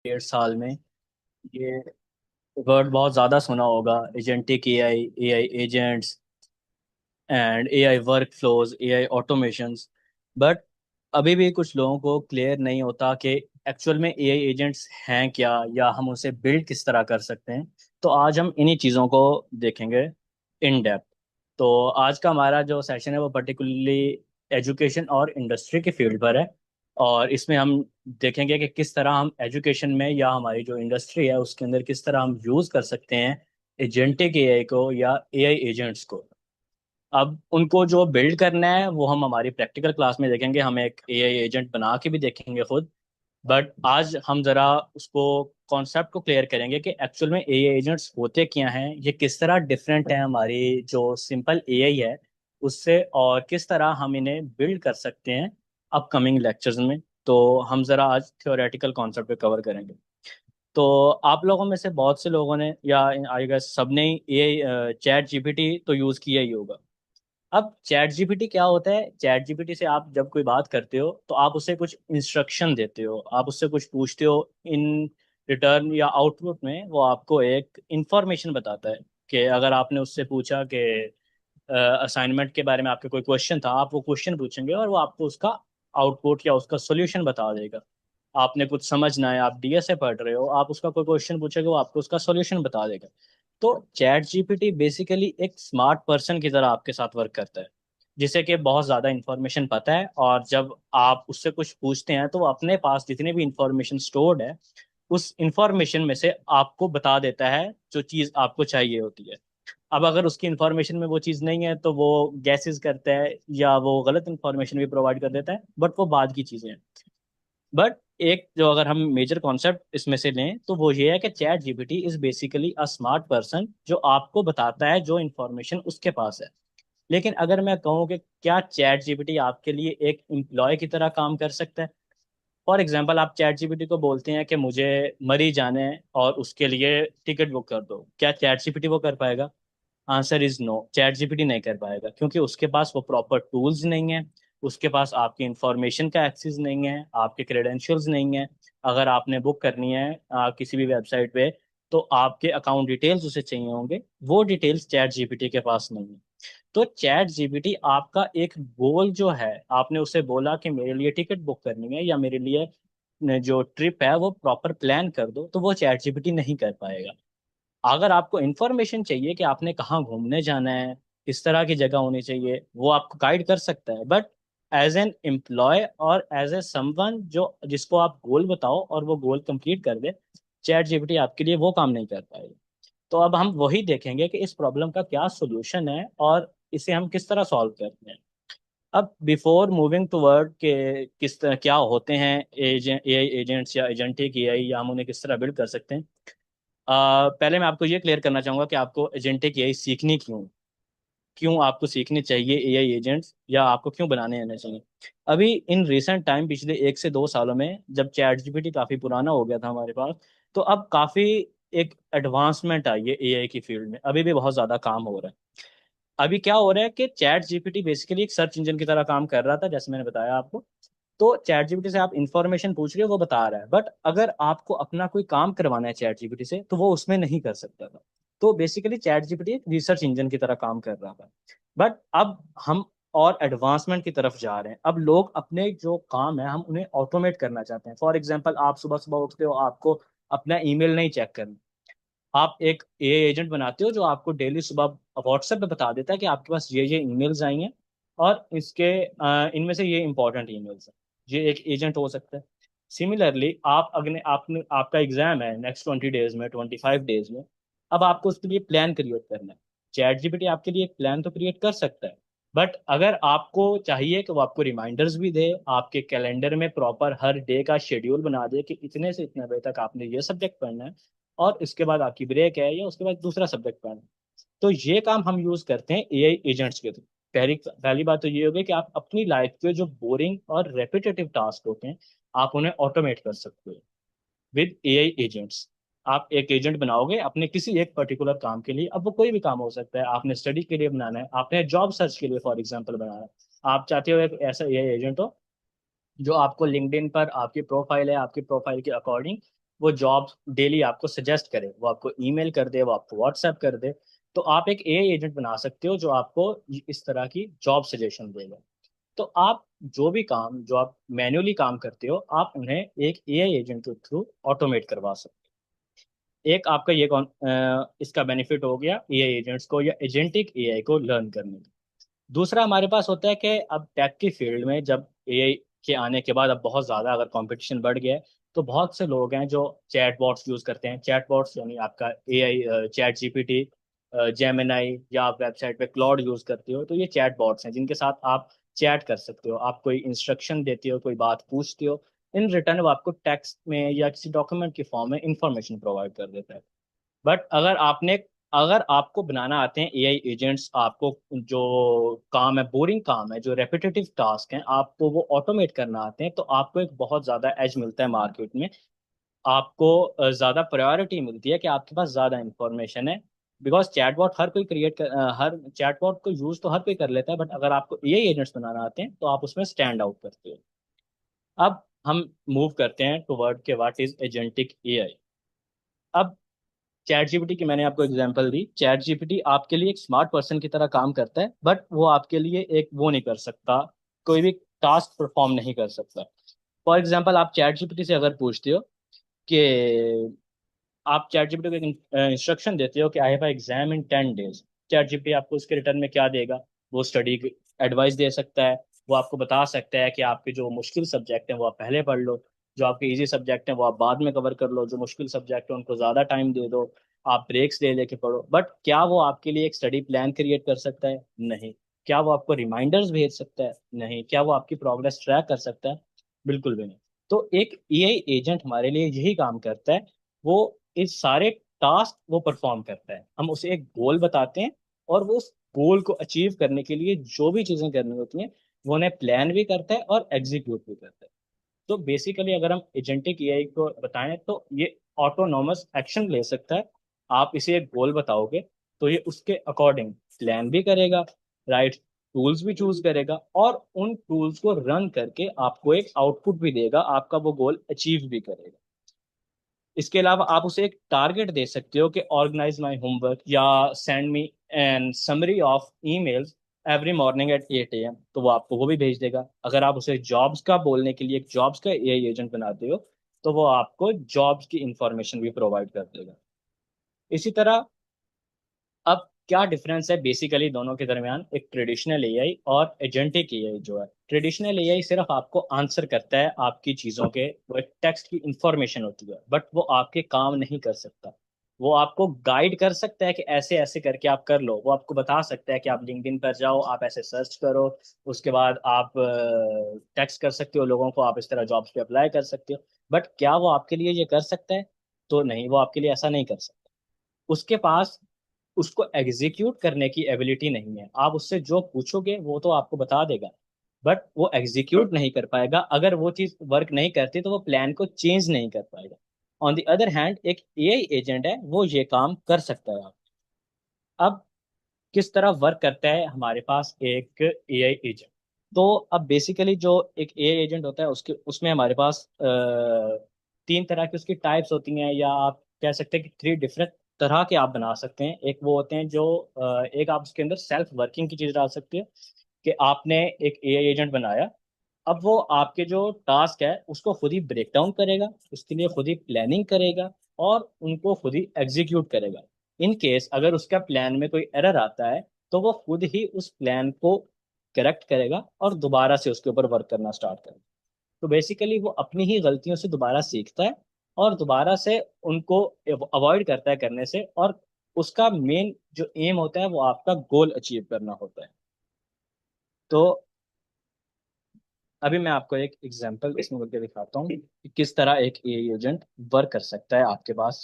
1.5 साल में ये वर्ड बहुत ज़्यादा सुना होगा। Agentic AI, AI agents and AI work flows, AI automations. But अभी भी कुछ लोगों को क्लियर नहीं होता कि एक्चुअल में एआई एजेंट्स हैं क्या, या हम उसे बिल्ड किस तरह कर सकते हैं। तो आज हम इन्हीं चीज़ों को देखेंगे इन डेप्थ। तो आज का हमारा जो सेशन है वो पर्टिकुलरली एजुकेशन और इंडस्ट्री के फील्ड पर है। और इसमें हम देखेंगे कि किस तरह हम एजुकेशन में या हमारी जो इंडस्ट्री है उसके अंदर किस तरह हम यूज़ कर सकते हैं एजेंटिक एआई को या एआई एजेंट्स को। अब उनको जो बिल्ड करना है वो हम हमारी प्रैक्टिकल क्लास में देखेंगे, हम एक एआई एजेंट बना के भी देखेंगे खुद। बट आज हम जरा उसको कॉन्सेप्ट को क्लियर करेंगे कि एक्चुअल में एआई एजेंट्स होते क्या हैं, ये किस तरह डिफरेंट है हमारी जो सिंपल एआई है उससे, और किस तरह हम इन्हें बिल्ड कर सकते हैं अपकमिंग लेक्चर्स में। तो हम जरा आज थ्योरेटिकल कॉन्सेप्ट पे कवर करेंगे। तो आप लोगों में से बहुत से लोगों ने या आई गेस सबने एआई चैट जीपीटी तो यूज़ किया ही होगा। अब चैट जीपीटी क्या होता है? चैट जीपीटी से आप जब कोई बात करते हो तो आप उसे कुछ इंस्ट्रक्शन देते हो, आप उससे कुछ पूछते हो। इन रिटर्न या आउटपुट में वो आपको एक इंफॉर्मेशन बताता है कि अगर आपने उससे पूछा कि असाइनमेंट के बारे में आपके कोई क्वेश्चन था, आप वो क्वेश्चन पूछेंगे और वो आपको उसका आउटपुट या उसका सोल्यूशन बता देगा। आपने कुछ समझना है, आप डीएसए पढ़ रहे हो, आप उसका कोई क्वेश्चन पूछोगे, वो आपको उसका सोल्यूशन बता देगा। तो चैट जीपीटी बेसिकली एक स्मार्ट पर्सन की तरह आपके साथ वर्क करता है, जिसे कि बहुत ज़्यादा इंफॉर्मेशन पता है। और जब आप उससे कुछ पूछते हैं तो वो अपने पास जितने भी इंफॉर्मेशन स्टोर्ड है उस इंफॉर्मेशन में से आपको बता देता है जो चीज़ आपको चाहिए होती है। अब अगर उसकी इंफॉर्मेशन में वो चीज़ नहीं है तो वो गैसेस करता है या वो गलत इंफॉर्मेशन भी प्रोवाइड कर देता है, बट वो बाद की चीज़ें हैं। बट एक जो अगर हम मेजर कॉन्सेप्ट इसमें से लें तो वो ये है कि chat GPT is basically a smart person जो आपको बताता है जो इंफॉर्मेशन उसके पास है। लेकिन अगर मैं कहूँ कि क्या चैट जीपीटी आपके लिए एक एम्प्लॉय की तरह काम कर सकता है? फॉर एग्जाम्पल आप चैट जीपीटी को बोलते हैं कि मुझे मरी जाना है और उसके लिए टिकट बुक कर दो, क्या चैट जीपीटी वो कर पाएगा? Answer is no, chat GPT नहीं कर पाएगा, क्योंकि उसके पास वो प्रॉपर टूल्स नहीं है। उसके पास आपकी इंफॉर्मेशन का एक्सेस नहीं है, आपके क्रेडेंशियल्स नहीं है। अगर आपने बुक करनी है किसी भी वेबसाइट पे, तो आपके अकाउंट डिटेल्स उसे चाहिए होंगे, वो डिटेल्स चैट जीपीटी के पास नहीं है। तो चैट जीपीटी आपका एक गोल जो है, आपने उसे बोला कि मेरे लिए टिकट बुक करनी है या मेरे लिए जो ट्रिप है वो प्रॉपर प्लान कर दो, तो वो चैट जीपीटी नहीं कर पाएगा। अगर आपको इन्फॉर्मेशन चाहिए कि आपने कहाँ घूमने जाना है, किस तरह की जगह होनी चाहिए, वो आपको गाइड कर सकता है। बट एज एन एम्प्लॉय और एज ए समवन जो जिसको आप गोल बताओ और वो गोल कंप्लीट कर दे, चैट जीपीटी आपके लिए वो काम नहीं कर पाएगा। तो अब हम वही देखेंगे कि इस प्रॉब्लम का क्या सोल्यूशन है और इसे हम किस तरह सॉल्व करते हैं। अब बिफोर मूविंग टूवर्ड के किस तरह क्या होते हैं एजेंट एआई एजेंट्स या एजेंटिक एआई, या हम उन्हें किस तरह बिल्ड कर सकते हैं, पहले मैं आपको ये क्लियर करना चाहूंगा कि आपको एजेंटिक एआई सीखनी क्यों, क्यों आपको सीखने चाहिए एआई एजेंट्स, या आपको क्यों बनाने आने चाहिए। अभी इन रिसेंट टाइम पिछले 1 से 2 सालों में जब चैट जीपीटी काफ़ी पुराना हो गया था हमारे पास, तो अब काफ़ी एक एडवांसमेंट आई है एआई की फील्ड में, अभी भी बहुत ज़्यादा काम हो रहा है। अभी क्या हो रहा है कि चैट जीपीटी बेसिकली एक सर्च इंजन की तरह काम कर रहा था, जैसे मैंने बताया आपको। तो चैट जीपीटी से आप इंफॉर्मेशन पूछ रहे हो, वो बता रहा है, बट अगर आपको अपना कोई काम करवाना है चैट जीपीटी से तो वो उसमें नहीं कर सकता था। तो बेसिकली चैट जीपीटी एक रिसर्च इंजन की तरह काम कर रहा था। बट अब हम और एडवांसमेंट की तरफ जा रहे हैं। अब लोग अपने जो काम है हम उन्हें ऑटोमेट करना चाहते हैं। फॉर एग्जाम्पल आप सुबह सुबह उठते हो, आपको अपना ईमेल नहीं चेक करना, आप एक एआई एजेंट बनाते हो जो आपको डेली सुबह व्हाट्सएप पे बता देता है कि आपके पास ये ईमेल्स आई हैं और इसके इनमें से ये इंपॉर्टेंट ईमेल्स हैं। ये एक एजेंट हो सकता है। सिमिलरली आप अगले आपने आपका एग्जाम है नेक्स्ट 20 डेज में, 25 डेज में। अब आपको उसके लिए प्लान क्रिएट करना है। चैट जीपीटी आपके लिए एक प्लान तो क्रिएट कर सकता है, बट अगर आपको चाहिए कि वो आपको रिमाइंडर्स भी दे, आपके कैलेंडर में प्रॉपर हर डे का शेड्यूल बना दे कि इतने से इतने बजे तक आपने ये सब्जेक्ट पढ़ना है और इसके बाद आपकी ब्रेक है या उसके बाद दूसरा सब्जेक्ट पढ़ना है, तो ये काम हम यूज करते हैं एआई एजेंट्स के थ्रू। पहली पहली बात तो ये होगी कि आप अपनी लाइफ के जो बोरिंग और रेपिटेटिव टास्क होते हैं आप उन्हें ऑटोमेट कर सकते हो विद एआई एजेंट्स। आप एक एजेंट बनाओगे अपने किसी एक पर्टिकुलर काम के लिए, अब वो कोई भी काम हो सकता है, आपने स्टडी के लिए बनाना है, आपने जॉब सर्च के लिए फॉर एग्जांपल बनाना है। आप चाहते हो एक ऐसा एआई एजेंट हो जो आपको लिंक्डइन पर आपकी प्रोफाइल है, आपकी प्रोफाइल के अकॉर्डिंग वो जॉब डेली आपको सजेस्ट करे, वो आपको ईमेल कर दे, वो आपको व्हाट्सएप कर दे। तो आप एक एआई एजेंट बना सकते हो जो आपको इस तरह की जॉब सजेशन देगा। तो आप जो भी काम जो आप मैन्युअली काम करते हो, आप उन्हें एक एआई एजेंट के थ्रू ऑटोमेट करवा सकते हो। एक आपका इसका बेनिफिट हो गया एआई एजेंट्स को या एजेंटिक एआई को लर्न करने का। दूसरा हमारे पास होता है कि अब टेक की फील्ड में जब एआई के आने के बाद अब बहुत ज़्यादा अगर कंपटीशन बढ़ गया है, तो बहुत से लोग हैं जो चैटबॉट्स यूज़ करते हैं। चैटबॉट्स यानी आपका एआई, चैट जीपीटी, जेमिनाई, या आप वेबसाइट पे क्लॉड यूज़ करते हो, तो ये चैटबॉट्स हैं जिनके साथ आप चैट कर सकते हो। आप कोई इंस्ट्रक्शन देते हो, कोई बात पूछते हो, इन रिटर्न वो आपको टेक्स्ट में या किसी डॉक्यूमेंट की फॉर्म में इंफॉर्मेशन प्रोवाइड कर देता है। बट अगर आपको बनाना आते हैं एआई एजेंट्स, आपको जो काम है, बोरिंग काम है, जो रेपिटेटिव टास्क हैं, आपको वो ऑटोमेट करना आते हैं, तो आपको एक बहुत ज्यादा एज मिलता है मार्केट में। आपको ज्यादा प्रायोरिटी मिलती है कि आपके पास ज्यादा इंफॉर्मेशन है। बिकॉज चैटबॉट हर कोई हर चैटबॉट को यूज तो हर कोई कर लेता है, बट अगर आपको एआई एजेंट्स बनाना आते हैं तो आप उसमें स्टैंड आउट करते हो। अब हम मूव करते हैं टुवर्ड के व्हाट इज एजेंटिक एआई। अब चैट जीपीटी की मैंने आपको एग्जांपल दी। चैट जीपीटी आपके लिए एक स्मार्ट पर्सन की तरह काम करता है, बट वो आपके लिए एक वो नहीं कर सकता, कोई भी टास्क परफॉर्म नहीं कर सकता। फॉर एग्जांपल आप चैट जीपीटी से अगर पूछते हो कि आप चैट जीपीटी को एक इंस्ट्रक्शन देते हो कि I have exam in 10 days, chat GPT आपको उसके रिटर्न में क्या देगा? वो स्टडी एडवाइस दे सकता है। वो आपको बता सकता है कि आपके जो मुश्किल सब्जेक्ट हैं वो आप पहले पढ़ लो, जो आपके इजी सब्जेक्ट हैं वो आप बाद में कवर कर लो, जो मुश्किल सब्जेक्ट हैं उनको ज़्यादा टाइम दे दो, आप ब्रेक्स ले लेके पढ़ो। बट क्या वो आपके लिए एक स्टडी प्लान क्रिएट कर सकता है? नहीं। क्या वो आपको रिमाइंडर्स भेज सकता है? नहीं। क्या वो आपकी प्रोग्रेस ट्रैक कर सकता है? बिल्कुल भी नहीं। तो एक एआई एजेंट हमारे लिए यही काम करता है। वो इस सारे टास्क वो परफॉर्म करता है, हम उसे एक गोल बताते हैं, और वो उस गोल को अचीव करने के लिए जो भी चीजें करनी होती हैं वो उन्हें प्लान भी करता है और एग्जीक्यूट भी करता है। तो बेसिकली अगर हम एजेंटिक एआई को बताएं तो ये ऑटोनॉमस एक्शन ले सकता है। आप इसे एक गोल बताओगे तो ये उसके अकॉर्डिंग प्लान भी करेगा, राइट टूल्स भी चूज करेगा, और उन टूल्स को रन करके आपको एक आउटपुट भी देगा, आपका वो गोल अचीव भी करेगा। इसके अलावा आप उसे एक टारगेट दे सकते हो कि ऑर्गेनाइज माई होमवर्क या send me an summary of emails every morning at 8 AM, तो वो आपको वो भी भेज देगा। अगर आप उसे जॉब्स का बोलने के लिए एक जॉब्स का एआई एजेंट बनाते हो, तो वो आपको जॉब्स की इंफॉर्मेशन भी प्रोवाइड कर देगा। इसी तरह अब क्या डिफरेंस है बेसिकली दोनों के दरमियान, एक ट्रेडिशनल एआई और एजेंटिक एआई जो है। ट्रेडिशनल एआई सिर्फ आपको आंसर करता है आपकी चीज़ों के, वो एक टेक्स्ट की इंफॉर्मेशन होती है, बट वो आपके काम नहीं कर सकता। वो आपको गाइड कर सकता है कि ऐसे ऐसे करके आप कर लो, वो आपको बता सकता है कि आप लिंक्डइन पर जाओ, आप ऐसे सर्च करो, उसके बाद आप टेक्स्ट कर सकते हो लोगों को, आप इस तरह जॉब्स पे अप्लाई कर सकते हो। बट क्या वो आपके लिए ये कर सकता है? तो नहीं, वो आपके लिए ऐसा नहीं कर सकता। उसके पास उसको एग्जीक्यूट करने की एबिलिटी नहीं है। आप उससे जो पूछोगे वो तो आपको बता देगा, बट वो एग्जीक्यूट नहीं कर पाएगा। अगर वो चीज वर्क नहीं करती तो वो प्लान को चेंज नहीं कर पाएगा। ऑन द अदर हैंड एक एआई एजेंट है, वो ये काम कर सकता है। अब किस तरह वर्क करता है हमारे पास एक एआई एजेंट? तो अब बेसिकली जो एक एआई एजेंट होता है उसके उसमें हमारे पास 3 तरह की उसकी टाइप्स होती हैं, या आप कह सकते हैं कि 3 डिफरेंट तरह के आप बना सकते हैं। एक वो होते हैं जो एक आप उसके अंदर सेल्फ वर्किंग की चीज डाल सकते हैं कि आपने एक एआई एजेंट बनाया। अब वो आपके जो टास्क है उसको खुद ही ब्रेक डाउन करेगा, उसके लिए खुद ही प्लानिंग करेगा, और उनको खुद ही एग्जीक्यूट करेगा। इन केस अगर उसका प्लान में कोई एरर आता है, तो वो खुद ही उस प्लान को करेक्ट करेगा और दोबारा से उसके ऊपर वर्क करना स्टार्ट करेगा। तो बेसिकली वो अपनी ही गलतियों से दोबारा सीखता है और दोबारा से उनको अवॉइड करता है करने से, और उसका मेन जो एम होता है वो आपका गोल अचीव करना होता है। तो अभी मैं आपको एक एग्जांपल इसमें करके दिखाता हूँ कि किस तरह एक एआई एजेंट वर्क कर सकता है आपके पास,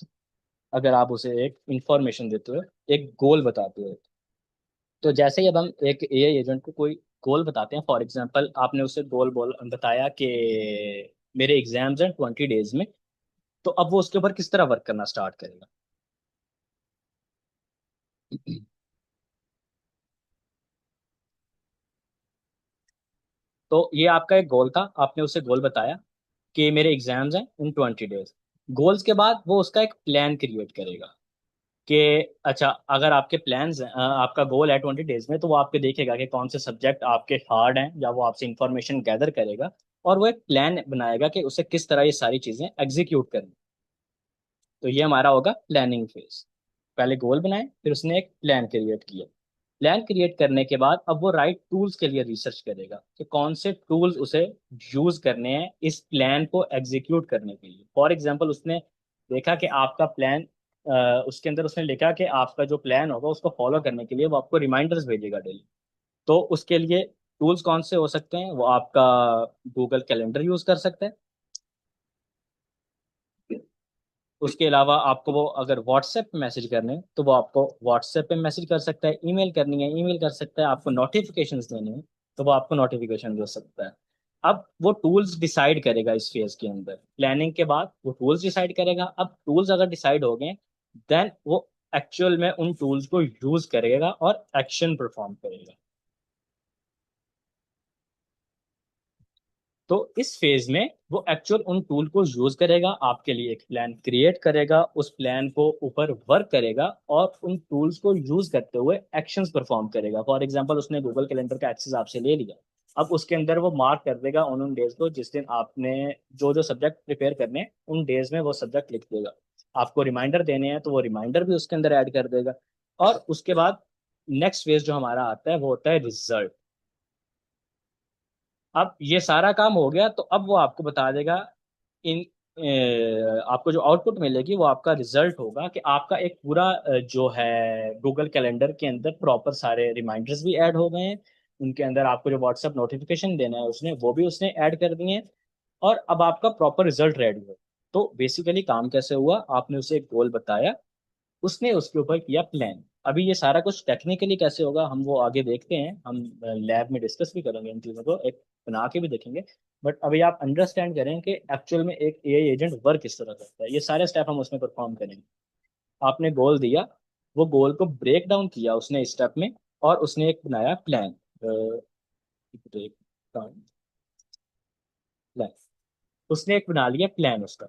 अगर आप उसे एक इंफॉर्मेशन देते हो, एक गोल बताते हो। तो जैसे ही अब हम एक एआई एजेंट को कोई गोल बताते हैं, फॉर एग्जांपल आपने उसे गोल बोल बताया कि मेरे एग्जाम्स हैं 20 डेज में, तो अब वो उसके ऊपर किस तरह वर्क करना स्टार्ट करेगा? तो ये आपका एक गोल था, आपने उसे गोल बताया कि मेरे एग्जाम्स हैं इन 20 डेज। गोल्स के बाद वो उसका एक प्लान क्रिएट करेगा कि अच्छा, अगर आपके प्लान्स आपका गोल है 20 डेज में, तो वो आपके देखेगा कि कौन से सब्जेक्ट आपके हार्ड हैं, या वो आपसे इंफॉर्मेशन गैदर करेगा और वो एक प्लान बनाएगा कि उसे किस तरह ये सारी चीजें एग्जीक्यूट करनी। तो ये हमारा होगा प्लानिंग फेज। पहले गोल बनाए, फिर उसने एक प्लान क्रिएट किया। प्लान क्रिएट करने के बाद अब वो राइट टूल्स के लिए रिसर्च करेगा कि कौन से टूल्स उसे यूज करने हैं इस प्लान को एग्जीक्यूट करने के लिए। फॉर एग्जांपल, उसने देखा कि आपका प्लान, उसके अंदर उसने लिखा कि आपका जो प्लान होगा उसको फॉलो करने के लिए वो आपको रिमाइंडर्स भेजेगा डेली। तो उसके लिए टूल्स कौन से हो सकते हैं? वो आपका गूगल कैलेंडर यूज कर सकता है। उसके अलावा आपको वो अगर व्हाट्सएप पे मैसेज करने हैं तो वो आपको व्हाट्सएप पे मैसेज कर सकता है। ईमेल करनी है ईमेल कर सकता है। आपको नोटिफिकेशंस देने हैं तो वो आपको नोटिफिकेशन दे सकता है। अब वो टूल्स डिसाइड करेगा इस फेज के अंदर। प्लानिंग के बाद वो टूल्स डिसाइड करेगा। अब टूल्स अगर डिसाइड हो गए, देन वो एक्चुअल में उन टूल्स को यूज करेगा और एक्शन परफॉर्म करेगा। तो इस फेज में वो एक्चुअल उन टूल को यूज करेगा, आपके लिए एक प्लान क्रिएट करेगा, उस प्लान को ऊपर वर्क करेगा और उन टूल्स को यूज करते हुए एक्शंस परफॉर्म करेगा। फॉर एग्जांपल, उसने गूगल कैलेंडर का एक्सेस आपसे ले लिया। अब उसके अंदर वो मार्क कर देगा उन उन डेज को जिस दिन आपने जो जो सब्जेक्ट प्रिपेयर करने हैं, उन डेज में वो सब्जेक्ट लिख देगा। आपको रिमाइंडर देने हैं तो वो रिमाइंडर भी उसके अंदर ऐड कर देगा। और उसके बाद नेक्स्ट फेज जो हमारा आता है वो होता है रिजल्ट। अब ये सारा काम हो गया तो अब वो आपको बता देगा इन आपको जो आउटपुट मिलेगी वो आपका रिजल्ट होगा कि आपका एक पूरा जो है गूगल कैलेंडर के अंदर प्रॉपर सारे रिमाइंडर्स भी ऐड हो गए हैं। उनके अंदर आपको जो व्हाट्सएप नोटिफिकेशन देना है उसने वो भी उसने ऐड कर दिए हैं। और अब आपका प्रॉपर रिजल्ट रेडी है। तो बेसिकली काम कैसे हुआ? आपने उसे एक गोल बताया, उसने उसके ऊपर किया प्लान। अभी ये सारा कुछ टेक्निकली कैसे होगा हम वो आगे देखते हैं। हम लैब में डिस्कस भी करेंगे इन चीज़ों को, एक बना के भी देखेंगे। बट अभी आप अंडरस्टैंड करें कि एक्चुअल में एक एआई एजेंट वर्क किस तरह करता है। ये सारे स्टेप हम उसमें परफॉर्म करेंगे। आपने गोल दिया, वो गोल को ब्रेक डाउन किया उसने स्टेप में, और उसने एक बनाया प्लान। Break down plan. उसने एक बना लिया प्लान उसका।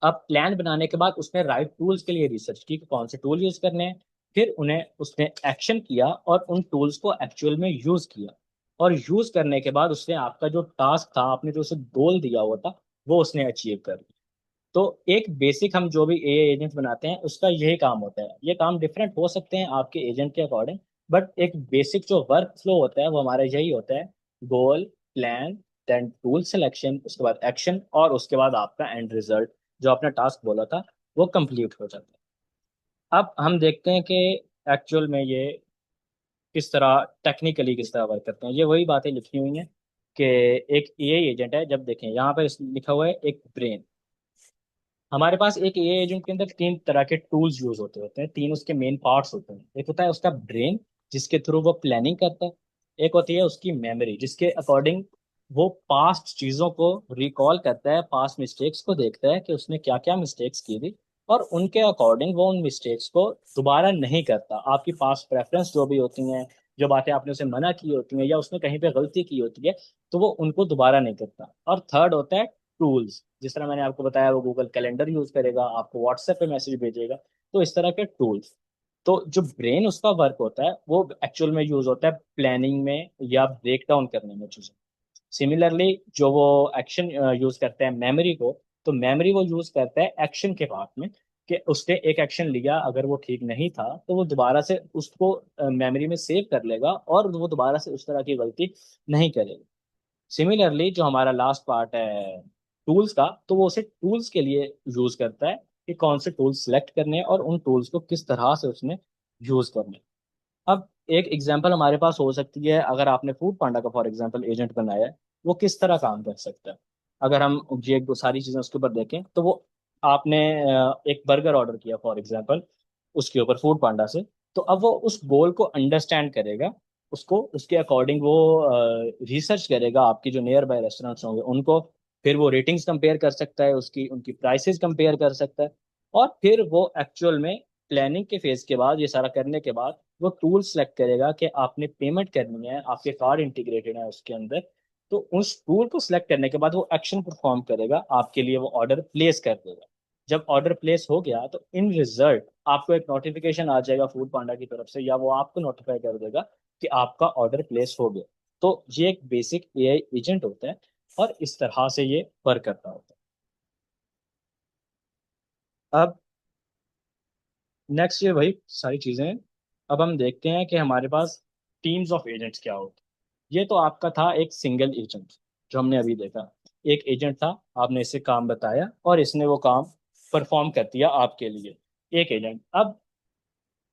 अब प्लान बनाने के बाद उसने राइट टूल्स के लिए रिसर्च की कि कौन से टूल यूज करने हैं। फिर उन्हें उसने एक्शन किया और उन टूल्स को एक्चुअल में यूज किया। और यूज करने के बाद उसने आपका जो टास्क था, आपने जो उसे गोल दिया हुआ था, वो उसने अचीव कर लिया। तो एक बेसिक हम जो भी एआई एजेंट बनाते हैं उसका यही काम होता है। ये काम डिफरेंट हो सकते हैं आपके एजेंट के अकॉर्डिंग, बट एक बेसिक जो वर्क फ्लो होता है वो हमारा यही होता है। गोल, प्लान, देन टूल सिलेक्शन, उसके बाद एक्शन, और उसके बाद आपका एंड रिजल्ट जो आपने टास्क बोला था वो कंप्लीट हो जाता है। अब हम देखते हैं कि एक्चुअल में ये किस तरह टेक्निकली किस तरह वर्क करते हैं। ये वही बातें लिखी हुई हैं कि एक एआई एजेंट है। जब देखें यहाँ पर लिखा हुआ है एक ब्रेन। हमारे पास एक एआई एजेंट के अंदर तीन तरह के टूल्स यूज होते होते हैं। तीन उसके मेन पार्ट्स होते हैं। एक होता है उसका ब्रेन, जिसके थ्रू वो प्लानिंग करता है। एक होती है उसकी मेमोरी, जिसके अकॉर्डिंग वो पास्ट चीजों को रिकॉल करता है, पास्ट मिस्टेक्स को देखता है कि उसने क्या क्या मिस्टेक्स की थी, और उनके अकॉर्डिंग वो उन मिस्टेक्स को दोबारा नहीं करता। आपकी पास्ट प्रेफरेंस जो भी होती हैं, जो बातें आपने उसे मना की होती हैं या उसने कहीं पे गलती की होती है, तो वो उनको दोबारा नहीं करता। और थर्ड होता है टूल्स। जिस तरह मैंने आपको बताया, वो गूगल कैलेंडर यूज करेगा, आपको व्हाट्सएप पे मैसेज भेजेगा। तो इस तरह के टूल्स। तो जो ब्रेन उसका वर्क होता है वो एक्चुअल में यूज होता है प्लानिंग में या ब्रेक डाउन करने में चीजें। सिमिलरली जो वो एक्शन यूज करते हैं मेमोरी को, तो मेमोरी वो यूज करता है एक्शन के पार्ट में, कि उसने एक एक्शन लिया, अगर वो ठीक नहीं था तो वो दोबारा से उसको मेमोरी में सेव कर लेगा और वो दोबारा से उस तरह की गलती नहीं करेगा। सिमिलरली जो हमारा लास्ट पार्ट है टूल्स का, तो वो उसे टूल्स के लिए यूज करता है कि कौन से टूल्स सेलेक्ट करने हैं और उन टूल्स को किस तरह से उसने यूज करने हैं। अब एक एग्जांपल हमारे पास हो सकती है, अगर आपने फूड पांडा का फॉर एग्जांपल एजेंट बनाया है, वो किस तरह काम कर सकता है। अगर हम ये दो सारी चीजें उसके ऊपर देखें तो वो आपने एक बर्गर ऑर्डर किया फॉर एग्जांपल उसके ऊपर फूड पांडा से। तो अब वो उस गोल को अंडरस्टैंड करेगा, उसको उसके अकॉर्डिंग वो रिसर्च करेगा आपकी जो नियर बाय रेस्टोरेंट्स होंगे उनको। फिर वो रेटिंग्स कंपेयर कर सकता है, उसकी उनकी प्राइसेस कंपेयर कर सकता है। और फिर वो एक्चुअल में प्लानिंग के फेज के बाद, ये सारा करने के बाद, वो टूल सेलेक्ट करेगा कि आपने पेमेंट करनी है, आपके कार्ड इंटीग्रेटेड है उसके अंदर, तो उस टूल को सिलेक्ट करने के बाद वो एक्शन परफॉर्म करेगा आपके लिए, वो ऑर्डर प्लेस कर देगा। जब ऑर्डर प्लेस हो गया तो इन रिजल्ट आपको एक नोटिफिकेशन आ जाएगा फूड पांडा की तरफ से, या वो आपको नोटिफाई कर देगा कि आपका ऑर्डर प्लेस हो गया। तो ये एक बेसिक एआई एजेंट होता है, और इस तरह से ये वर्क करता होता है। अब नेक्स्ट ये वही सारी चीजें हैं। अब हम देखते हैं कि हमारे पास टीम्स ऑफ एजेंट्स क्या होते हैं। ये तो आपका था एक सिंगल एजेंट जो हमने अभी देखा। एक एजेंट था, आपने इसे काम बताया और इसने वो काम परफॉर्म कर दिया आपके लिए। एक एजेंट। अब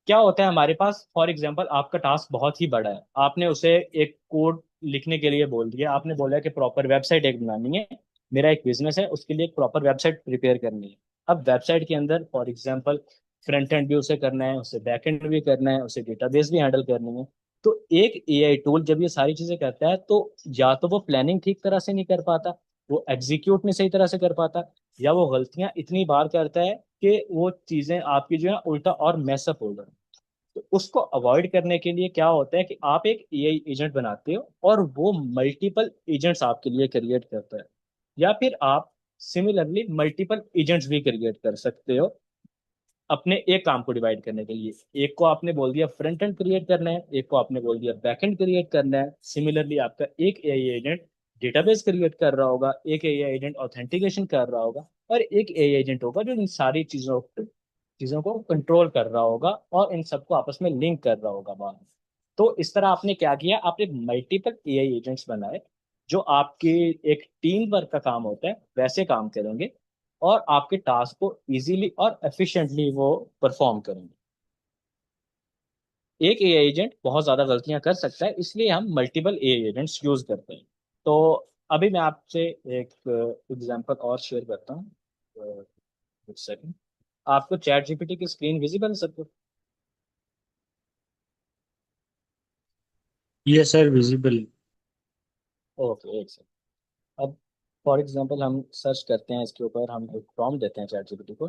क्या होता है हमारे पास, फॉर एग्जांपल आपका टास्क बहुत ही बड़ा है, आपने उसे एक कोड लिखने के लिए बोल दिया, आपने बोला कि प्रॉपर वेबसाइट एक बनानी है, मेरा एक बिजनेस है उसके लिए एक प्रॉपर वेबसाइट प्रिपेयर करनी है। अब वेबसाइट के अंदर फॉर एग्जांपल फ्रंट एंड भी उसे करना है, उसे बैक एंड भी करना है, उसे डेटाबेस भी हैंडल करनी है। तो एक एआई टूल जब ये सारी चीजें करता है तो या तो वो प्लानिंग ठीक तरह से नहीं कर पाता, वो एग्जीक्यूट नहीं सही तरह से कर पाता, या वो गलतियां इतनी बार करता है कि वो चीजें आपकी जो है उल्टा और मैसअप हो जाए। तो उसको अवॉइड करने के लिए क्या होता है कि आप एक एआई एजेंट बनाते हो और वो मल्टीपल एजेंट्स आपके लिए क्रिएट करता है, या फिर आप सिमिलरली मल्टीपल एजेंट्स भी क्रिएट कर सकते हो अपने एक काम को डिवाइड करने के लिए। एक को आपने बोल दिया फ्रंट एंड क्रिएट करना है, एक को आपने बोल दिया बैक एंड क्रिएट करना है। सिमिलरली आपका एक एआई एजेंट डेटाबेस क्रिएट कर रहा होगा, एक एआई एजेंट ऑथेंटिकेशन कर रहा होगा, और एक एआई एजेंट होगा जो इन सारी चीजों चीजों को कंट्रोल कर रहा होगा और इन सबको आपस में लिंक कर रहा होगा बाहर। तो इस तरह आपने क्या किया, आपने मल्टीपल एआई एजेंट्स बनाए जो आपके एक टीम वर्क का काम होता है वैसे काम करेंगे, और आपके टास्क को इजीली और एफिशिएंटली वो परफॉर्म करेंगे। एक एआई एजेंट बहुत ज्यादा गलतियां कर सकता है, इसलिए हम मल्टीपल एआई एजेंट्स यूज करते हैं। तो अभी मैं आपसे एक एग्जांपल और शेयर करता हूँ। एक सेकंड। आपको चैट जीपीटी की स्क्रीन विजिबल है सबको? Yes sir, visible. ओके, एक सेकंड। अब फॉर एग्जांपल हम सर्च करते हैं इसके ऊपर, हम एक प्रॉम्प्ट देते हैं चैट जीपीटी को।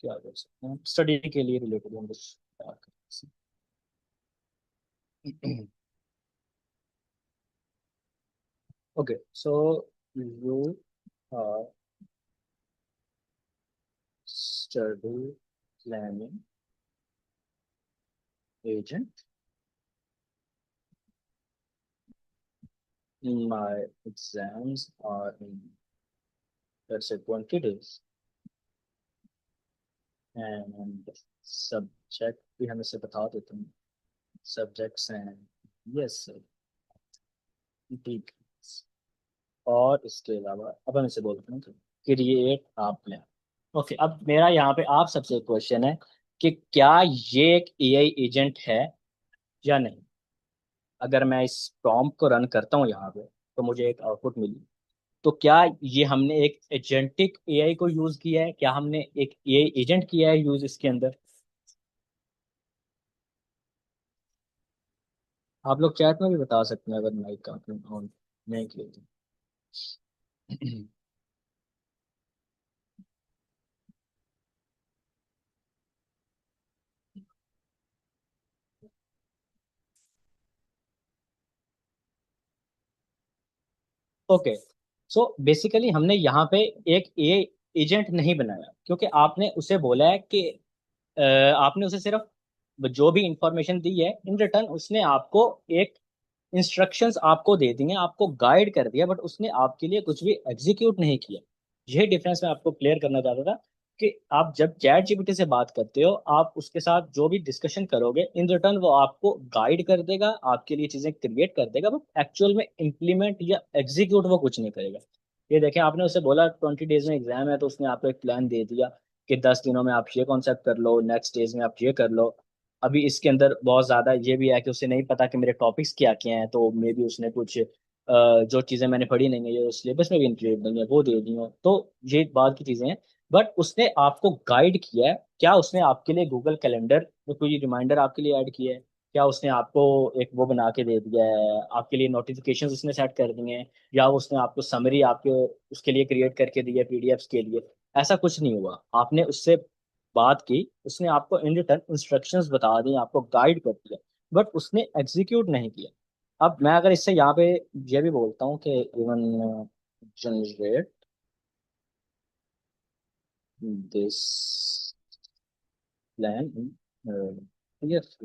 क्या कर सकते हैं, स्टडी के लिए रिलेटेड हम कुछ बात कर सकते हैं। Okay, so you study planning agent, my exams are in, let's say, 20 days, and subject भी हम इसे बता देते हैं, subjects हैं, yes sir, ठीक। और इसके अलावा अब हम इसे बोलते हैं क्रिएट आप प्लान। ओके, अब मेरा यहाँ पे आप सबसे क्वेश्चन है कि क्या ये एक एआई एजेंट है या नहीं। अगर मैं इस प्रॉम्प्ट को रन करता हूँ यहाँ पे तो मुझे एक आउटपुट मिली। तो क्या ये हमने एक एजेंटिक एआई को यूज किया है, क्या हमने एक एआई एजेंट किया है यूज इसके अंदर? आप लोग चैट में भी बता सकते हैं अगर माइक का ऑन नहीं किया तो। ओके, सो बेसिकली हमने यहाँ पे एक एआई एजेंट नहीं बनाया, क्योंकि आपने उसे बोला है कि आपने उसे सिर्फ जो भी इंफॉर्मेशन दी है इन रिटर्न उसने आपको एक इंस्ट्रक्शंस आपको दे दी हैं, आपको गाइड कर दिया, बट उसने आपके लिए कुछ भी एग्जीक्यूट नहीं किया। यही डिफरेंस मैं आपको क्लियर करना चाहता था कि आप जब चैट जीपीटी से बात करते हो, आप उसके साथ जो भी डिस्कशन करोगे इन रिटर्न वो आपको गाइड कर देगा, आपके लिए चीजें क्रिएट कर देगा, बट एक्चुअल में इम्प्लीमेंट या एग्जीक्यूट वो कुछ नहीं करेगा। ये देखें, आपने उसे बोला 20 डेज में एग्जाम है, तो उसने आपको एक प्लान दे दिया कि 10 दिनों में आप ये कॉन्सेप्ट कर लो, नेक्स्ट डेज में आप ये कर लो। अभी इसके अंदर बहुत ज्यादा ये भी है कि उसे नहीं पता कि मेरे टॉपिक्स क्या क्या हैं, तो मे बी उसने कुछ जो चीजें मैंने पढ़ी नहीं है, ये सिलेबस में भी इंक्लूड नहीं है, वो दे दी हो। तो ये बात की चीजें हैं, बट उसने आपको गाइड किया है। क्या उसने आपके लिए गूगल कैलेंडर में कोई रिमाइंडर आपके लिए ऐड किया है? क्या उसने आपको एक वो बना के दे दिया है, आपके लिए नोटिफिकेशंस उसने सेट कर दिए हैं, या उसने आपको समरी आपके उसके लिए क्रिएट करके दी है पीडीएफ्स के लिए? ऐसा कुछ नहीं हुआ। आपने उससे बात की, उसने आपको इन रिटर्न इंस्ट्रक्शंस बता दी, आपको गाइड कर दिया, बट उसने एग्जीक्यूट नहीं किया। अब मैं अगर इससे यहाँ पे ये भी बोलता हूँ कि even generate this plan in yes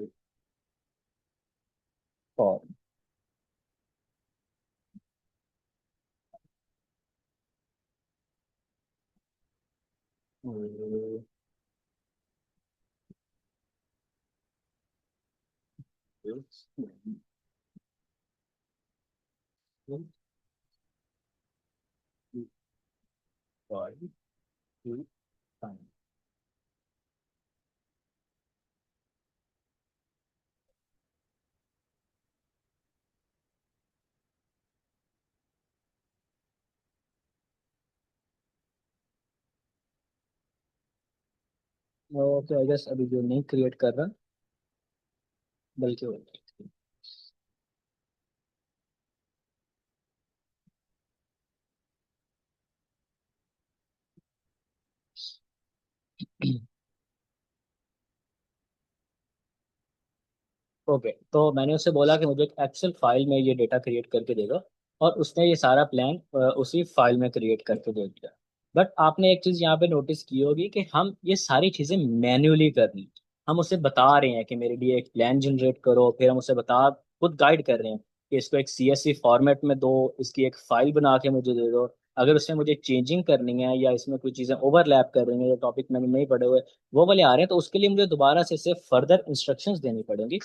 form, okay I guess अभी जो नहीं क्रिएट कर रहा, बल्कि वो ओके, तो मैंने उससे बोला कि मुझे एक एक्सेल फाइल में ये डेटा क्रिएट करके दे दो, और उसने ये सारा प्लान उसी फाइल में क्रिएट करके दे दिया। बट आपने एक चीज यहाँ पे नोटिस की होगी कि हम ये सारी चीजें मैन्युअली कर रही हैं। हम उसे बता रहे हैं कि मेरे लिए एक प्लान जनरेट करो, फिर हम उसे बता खुद गाइड कर रहे हैं कि इसको एक सीएसवी फॉर्मेट में दो, इसकी एक फाइल बना के मुझे दे दो। अगर उसमें मुझे चेंजिंग करनी है या इसमें कोई चीजें ओवरलैप कर रही हैं, या टॉपिक मैंने नहीं पढ़े हुए वो वाले आ रहे हैं, तो उसके लिए मुझे दोबारा से इसे फर्दर इंस्ट्रक्शंस देनी पड़ेंगी,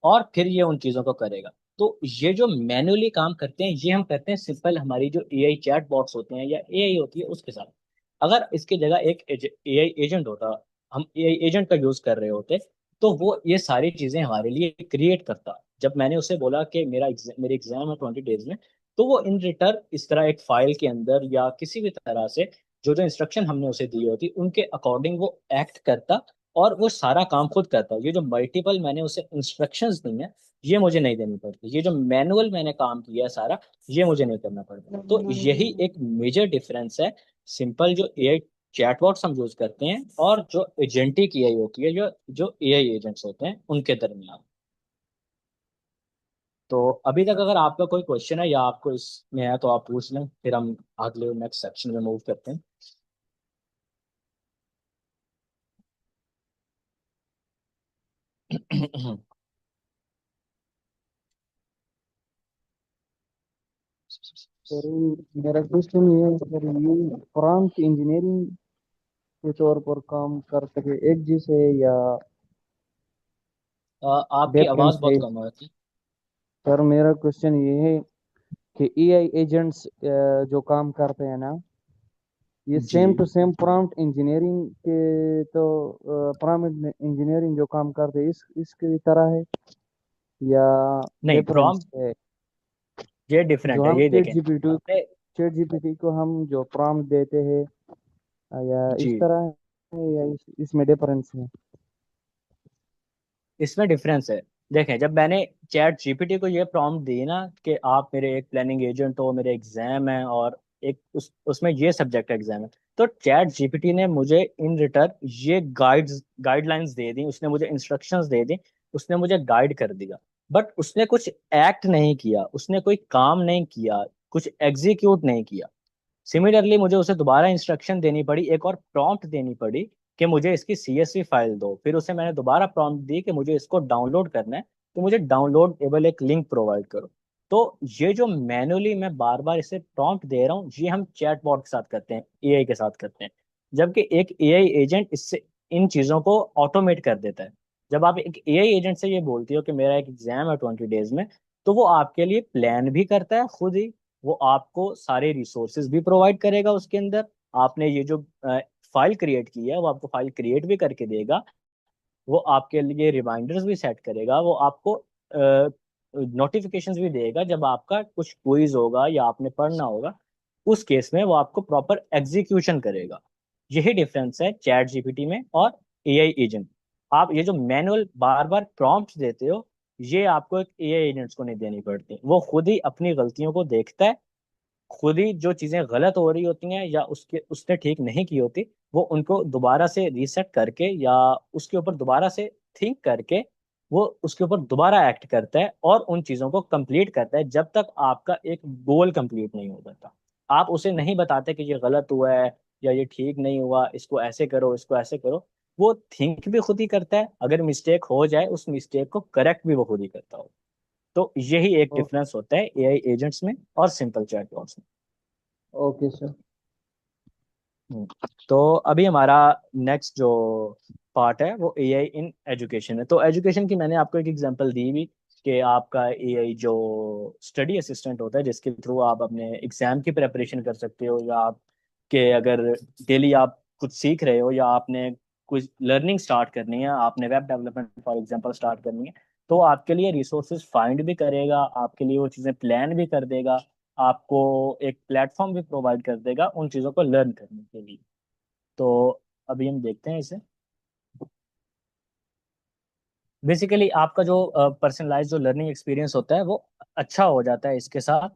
और फिर ये उन चीजों को करेगा। तो ये जो मैन्युअली काम करते हैं ये हम करते हैं सिंपल हमारी जो एआई चैट बॉट्स होते हैं या एआई होती है उसके साथ। अगर इसकी जगह एक एआई एजेंट होता, हम एआई एजेंट का यूज कर रहे होते, तो वो ये सारी चीजें हमारे लिए क्रिएट करता। जब मैंने उसे बोला कि मेरे एग्जाम है 20 डेज में, तो वो इन रिटर्न इस तरह एक फाइल के अंदर या किसी भी तरह से जो जो इंस्ट्रक्शन हमने उसे दी होती उनके अकॉर्डिंग वो एक्ट करता, और वो सारा काम खुद करता। ये जो मल्टीपल मैंने उसे इंस्ट्रक्शंस दी हैं, ये मुझे नहीं देनी पड़ती। ये जो मैनुअल मैंने काम किया है सारा, ये मुझे नहीं करना पड़ता। तो यही एक मेजर डिफरेंस है सिंपल जो एआई चैटबॉट्स हम यूज करते हैं और जो एजेंटिक एआई होती है, जो जो एआई एजेंट्स होते हैं उनके दरमियान। तो अभी तक अगर आपका कोई क्वेश्चन है या आपको इसमें है तो आप पूछ लें, फिर हम अगले नेक्स्ट सेक्शन में मूव करते हैं। सर, मेरा क्वेश्चन ये है सर, ये प्रॉम्प्ट इंजीनियरिंग के तौर पर काम कर सके एक जैसे या आपकी आवाज डिफरेंस है? बहुत कम आ रही सर, मेरा क्वेश्चन ये है कि एआई एजेंट्स जो काम करते हैं ना, ये जी। Same to same prompt engineering के तो प्रॉम्प्ट इंजीनियरिंग जो काम करते हैं इसकी तरह है या नहीं, डिफरेंस प्रॉम्प्ट है? ये जो डिफरेंट है, हम ये देखें आपने। चैट जीपीटी को हम जो प्रॉम्प्ट देते हैं या इस जी, तरह है या इसमें डिफरेंस है? इसमें डिफरेंस है। देखें, जब मैंने चैट जीपीटी को ये प्रॉम्प्ट दी ना कि आप मेरे एक प्लानिंग एजेंट हो, मेरे एग्जाम है, और एक उसमें ये सब्जेक्ट एग्जाम है, तो चैट जीपीटी ने मुझे इन रिटर्न ये गाइडलाइंस दे दी, उसने मुझे इंस्ट्रक्शंस दे दी, उसने मुझे गाइड कर दिया। बट उसने कुछ एक्ट नहीं किया, उसने कोई काम नहीं किया, कुछ एग्जीक्यूट नहीं किया। सिमिलरली मुझे उसे दोबारा इंस्ट्रक्शन देनी पड़ी, एक और प्रॉम्प्ट देनी पड़ी कि मुझे इसकी सीएसवी फाइल दो। फिर उसे मैंने दोबारा प्रॉम्प्ट दी कि मुझे इसको डाउनलोड करना है, तो मुझे डाउनलोडेबल एक लिंक प्रोवाइड करो। तो ये जो मैन्युअली मैं बार बार इसे प्रॉम्प्ट दे रहा हूँ, ये हम चैटबॉट के साथ करते हैं, एआई के साथ करते हैं। जबकि एक एआई एजेंट इससे इन चीज़ों को ऑटोमेट कर देता है। जब आप एक एआई एजेंट से ये बोलती हो कि मेरा एक एग्जाम है 20 डेज में, तो वो आपके लिए प्लान भी करता है खुद ही, वो आपको सारे रिसोर्सेज भी प्रोवाइड करेगा उसके अंदर। आपने ये जो फाइल क्रिएट की है वो आपको फाइल क्रिएट भी करके देगा, वो आपके लिए रिमाइंडर्स भी सेट करेगा, वो आपको नोटिफिकेशंस भी देगा जब आपका कुछ क्विज होगा या आपने पढ़ना होगा। उस केस में वो आपको प्रॉपर एग्जीक्यूशन करेगा। यही डिफरेंस है चैट जीपीटी में और एआई एजेंट। आप ये जो मैनुअल बार बार प्रॉम्प्ट देते हो, ये आपको एक एआई एजेंट्स को नहीं देनी पड़ती, वो खुद ही अपनी गलतियों को देखता है, खुद ही जो चीजें गलत हो रही होती हैं या उसके उसने ठीक नहीं की होती, वो उनको दोबारा से रीसेट करके या उसके ऊपर दोबारा से थिंक करके वो उसके ऊपर दोबारा एक्ट करता है और उन चीजों को कंप्लीट करता है जब तक आपका एक गोल कंप्लीट नहीं हो जाता। आप उसे नहीं बताते कि ये गलत हुआ है या ये ठीक नहीं हुआ, इसको ऐसे करो, इसको ऐसे करो। वो थिंक भी खुद ही करता है, अगर मिस्टेक हो जाए उस मिस्टेक को करेक्ट भी वो खुद ही करता हो। तो यही एक ओ, डिफरेंस होता है एआई एजेंट्स में और सिंपल चैटबॉट्स में। Okay sir. हम्म। तो अभी हमारा नेक्स्ट जो पार्ट है वो एआई इन एजुकेशन है। तो एजुकेशन की मैंने आपको एक एग्जांपल दी भी कि आपका एआई जो स्टडी असिस्टेंट होता है जिसके थ्रू आप अपने एग्जाम की प्रिपरेशन कर सकते हो, या आपके अगर डेली आप कुछ सीख रहे हो या आपने कुछ लर्निंग स्टार्ट करनी है, आपने web development for example start करनी है, तो आपके लिए रिसोर्सेज फाइंड भी करेगा, आपके लिए वो चीज़ें प्लान भी कर देगा, आपको एक प्लेटफॉर्म भी प्रोवाइड कर देगा उन चीज़ों को लर्न करने के लिए। तो अभी हम देखते हैं इसे। बेसिकली आपका जो पर्सनलाइज जो लर्निंग एक्सपीरियंस होता है वो अच्छा हो जाता है इसके साथ।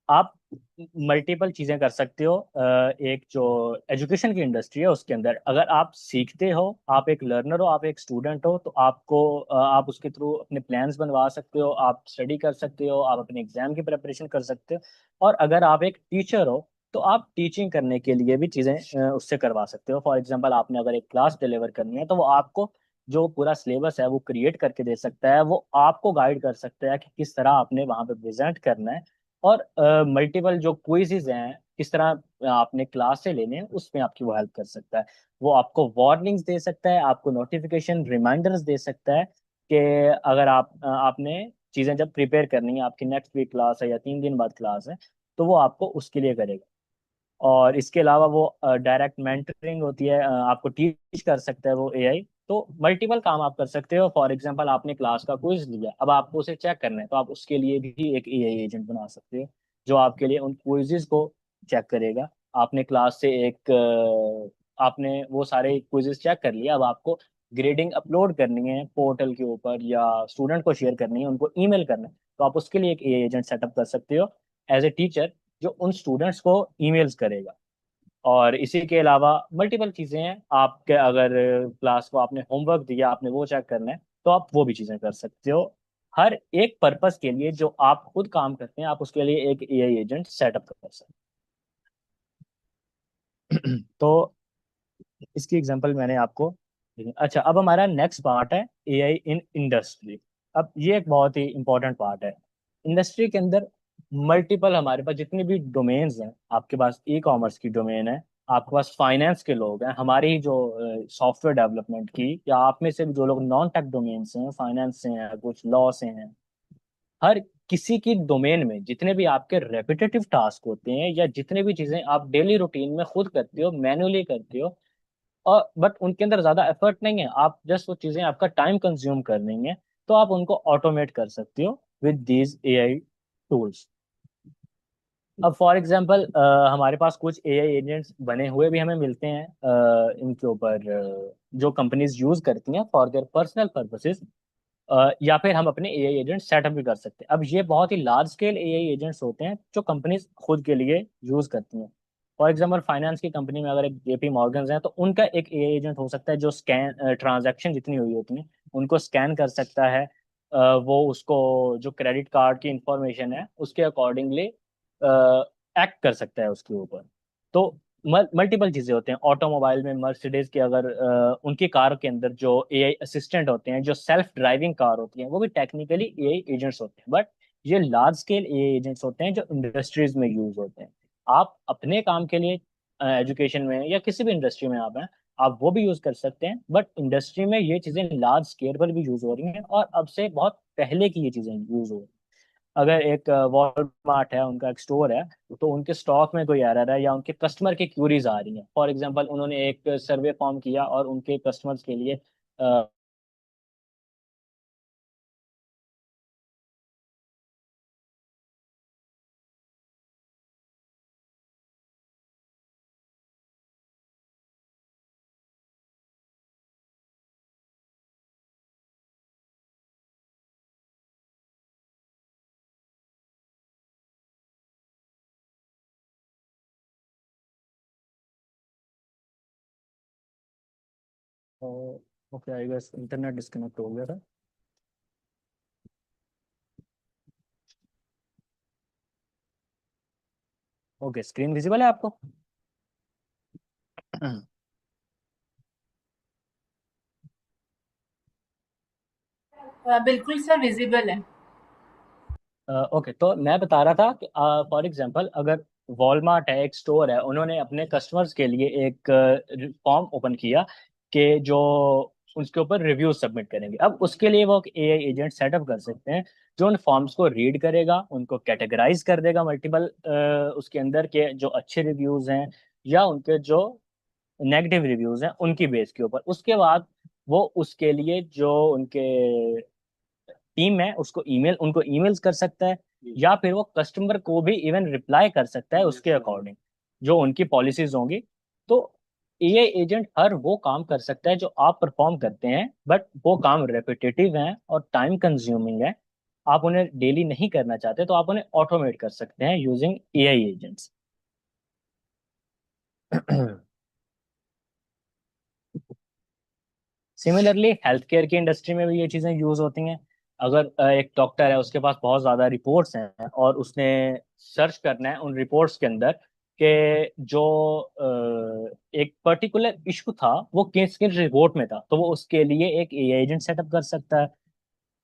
आप मल्टीपल चीजें कर सकते हो। एक जो एजुकेशन की इंडस्ट्री है उसके अंदर अगर आप सीखते हो, आप एक लर्नर हो, आप एक स्टूडेंट हो, तो आपको आप उसके थ्रू अपने प्लान्स बनवा सकते हो, आप स्टडी कर सकते हो, आप अपने एग्जाम की प्रिपरेशन कर सकते हो। और अगर आप एक टीचर हो तो आप टीचिंग करने के लिए भी चीजें उससे करवा सकते हो। फॉर एग्जाम्पल आपने अगर एक क्लास डिलीवर करनी है तो वो आपको जो पूरा सिलेबस है वो क्रिएट करके दे सकता है, वो आपको गाइड कर सकता है कि किस तरह आपने वहां पे प्रेजेंट करना है। और मल्टीपल जो क्विजेज हैं किस तरह आपने क्लास से लेने हैं उसमें आपकी वो हेल्प कर सकता है। वो आपको वार्निंग्स दे सकता है, आपको नोटिफिकेशन रिमाइंडर्स दे सकता है कि अगर आपने चीज़ें जब प्रिपेयर करनी है, आपकी नेक्स्ट वीक क्लास है या 3 दिन बाद क्लास है, तो वो आपको उसके लिए करेगा। और इसके अलावा वो डायरेक्ट मेंटरिंग होती है, आपको टीच कर सकता है वो एआई। तो मल्टीपल काम आप कर सकते हो। फॉर एग्जांपल आपने क्लास का क्विज लिया, अब आपको उसे चेक करना है, तो आप उसके लिए भी एक एआई एजेंट बना सकते हो जो आपके लिए उन क्विजेस को चेक करेगा। आपने क्लास से एक आपने वो सारे क्विजेस चेक कर लिया, अब आपको ग्रेडिंग अपलोड करनी है पोर्टल के ऊपर या स्टूडेंट को शेयर करनी है, उनको ईमेल करना है, तो आप उसके लिए एक एआई एजेंट सेटअप कर सकते हो एज ए टीचर, जो उन स्टूडेंट्स को ईमेल्स करेगा। और इसी के अलावा मल्टीपल चीजें हैं, आपके अगर क्लास को आपने होमवर्क दिया, आपने वो चेक करना है, तो आप वो भी चीजें कर सकते हो। हर एक पर्पस के लिए जो आप खुद काम करते हैं आप उसके लिए एक एआई एजेंट सेटअप कर सकते हैं। तो इसकी एग्जांपल मैंने आपको अच्छा, अब हमारा नेक्स्ट पार्ट है एआई इन इंडस्ट्री। अब ये एक बहुत ही इंपॉर्टेंट पार्ट है। इंडस्ट्री के अंदर मल्टीपल हमारे पास जितने भी डोमेन्स हैं, आपके पास ई कॉमर्स की डोमेन है, आपके पास फाइनेंस के लोग हैं, हमारी ही जो सॉफ्टवेयर डेवलपमेंट की, या आप में से भी जो लोग नॉन टेक डोमेन से हैं, फाइनेंस से हैं, कुछ लॉ से हैं, हर किसी की डोमेन में जितने भी आपके रेपिटेटिव टास्क होते हैं या जितने भी चीजें आप डेली रूटीन में खुद करते हो, मैन्युअली करते हो, और बट उनके अंदर ज्यादा एफर्ट नहीं है, आप जस्ट वो चीजें आपका टाइम कंज्यूम कर रही हैं, तो आप उनको ऑटोमेट कर सकते हो विद दीज एआई टूल्स। अब फॉर एग्जांपल हमारे पास कुछ एआई एजेंट्स बने हुए भी हमें मिलते हैं, इनके ऊपर जो कंपनीज यूज करती हैं फॉर देयर पर्सनल पर्पसेस, या फिर हम अपने एआई एजेंट सेटअप भी कर सकते हैं। अब ये बहुत ही लार्ज स्केल एआई एजेंट्स होते हैं जो कंपनीज खुद के लिए यूज करती हैं। फॉर एग्जांपल फाइनेंस की कंपनी में अगर एक जेपी मॉर्गन्स है, तो उनका एक एआई एजेंट हो सकता है जो स्कैन ट्रांजैक्शन जितनी हुई होती हैं उनको स्कैन कर सकता है। वो उसको जो क्रेडिट कार्ड की इंफॉर्मेशन है उसके अकॉर्डिंगली एक्ट कर सकता है उसके ऊपर। तो मल्टीपल चीजें होते हैं ऑटोमोबाइल में। मर्सिडीज के अगर उनकी कार के अंदर जो एआई असिस्टेंट होते हैं, जो सेल्फ ड्राइविंग कार होती हैं, वो भी टेक्निकली एआई एजेंट्स होते हैं, बट ये लार्ज स्केल एआई एजेंट्स होते हैं जो इंडस्ट्रीज में यूज होते हैं। आप अपने काम के लिए एजुकेशन में या किसी भी इंडस्ट्री में आप हैं, आप वो भी यूज कर सकते हैं, बट इंडस्ट्री में ये चीजें लार्ज स्केल पर भी यूज हो रही हैं और अब से बहुत पहले की ये चीजें यूज हो रही हैं। अगर एक वॉलमार्ट है, उनका एक स्टोर है, तो उनके स्टॉक में कोई एरर है या उनके कस्टमर की क्यूरीज आ रही हैं, फॉर एग्जांपल उन्होंने एक सर्वे फॉर्म किया और उनके कस्टमर्स के लिए okay, I guess internet disconnect हो गया था। ओके, स्क्रीन विजिबल है आपको? बिल्कुल सर, विजिबल है। ओके, तो मैं बता रहा था कि फॉर एग्जांपल अगर वॉलमार्ट है, एक स्टोर है, उन्होंने अपने कस्टमर्स के लिए एक फॉर्म ओपन किया कि जो उसके ऊपर रिव्यू सबमिट करेंगे। अब उसके लिए वो एआई एजेंट सेटअप कर सकते हैं जो उन फॉर्म्स को रीड करेगा, उनको कैटेगराइज कर देगा मल्टीपल उसके अंदर के जो अच्छे रिव्यूज हैं या उनके जो नेगेटिव रिव्यूज हैं उनकी बेस के ऊपर। उसके बाद वो उसके लिए जो उनके टीम है उसको ईमेल उनको ईमेल्स कर सकता है, या फिर वो कस्टमर को भी इवन रिप्लाई कर सकता है उसके अकॉर्डिंग जो उनकी पॉलिसीज होंगी। तो एआई एजेंट हर वो काम कर सकता है जो आप परफॉर्म करते हैं, बट वो काम रेपिटेटिव है और टाइम कंज्यूमिंग है, आप उन्हें डेली नहीं करना चाहते, तो आप उन्हें ऑटोमेट कर सकते हैं using AI agents. Similarly health care की इंडस्ट्री में भी ये चीज़ें यूज होती हैं। अगर एक डॉक्टर है, उसके पास बहुत ज़्यादा रिपोर्ट्स हैं और उसने सर्च करना है उन रिपोर्ट्स के अंदर कि जो एक पर्टिकुलर इशू था वो किस किस रिपोर्ट में था, तो वो उसके लिए एक एआई एजेंट सेटअप कर सकता है।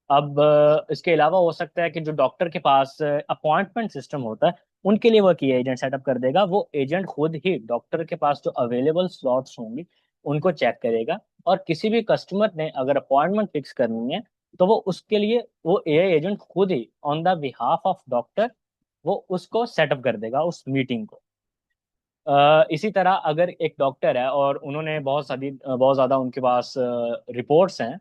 अब इसके अलावा हो सकता है कि जो डॉक्टर के पास अपॉइंटमेंट सिस्टम होता है उनके लिए वो की एजेंट सेटअप कर देगा। वो एजेंट खुद ही डॉक्टर के पास जो अवेलेबल स्लॉट्स होंगे उनको चेक करेगा, और किसी भी कस्टमर ने अगर अपॉइंटमेंट फिक्स करनी है तो वो उसके लिए वो एआई एजेंट खुद ही on the behalf of doctor वो उसको सेटअप कर देगा उस मीटिंग को। इसी तरह अगर एक डॉक्टर है और उन्होंने बहुत ज़्यादा उनके पास रिपोर्ट्स हैं,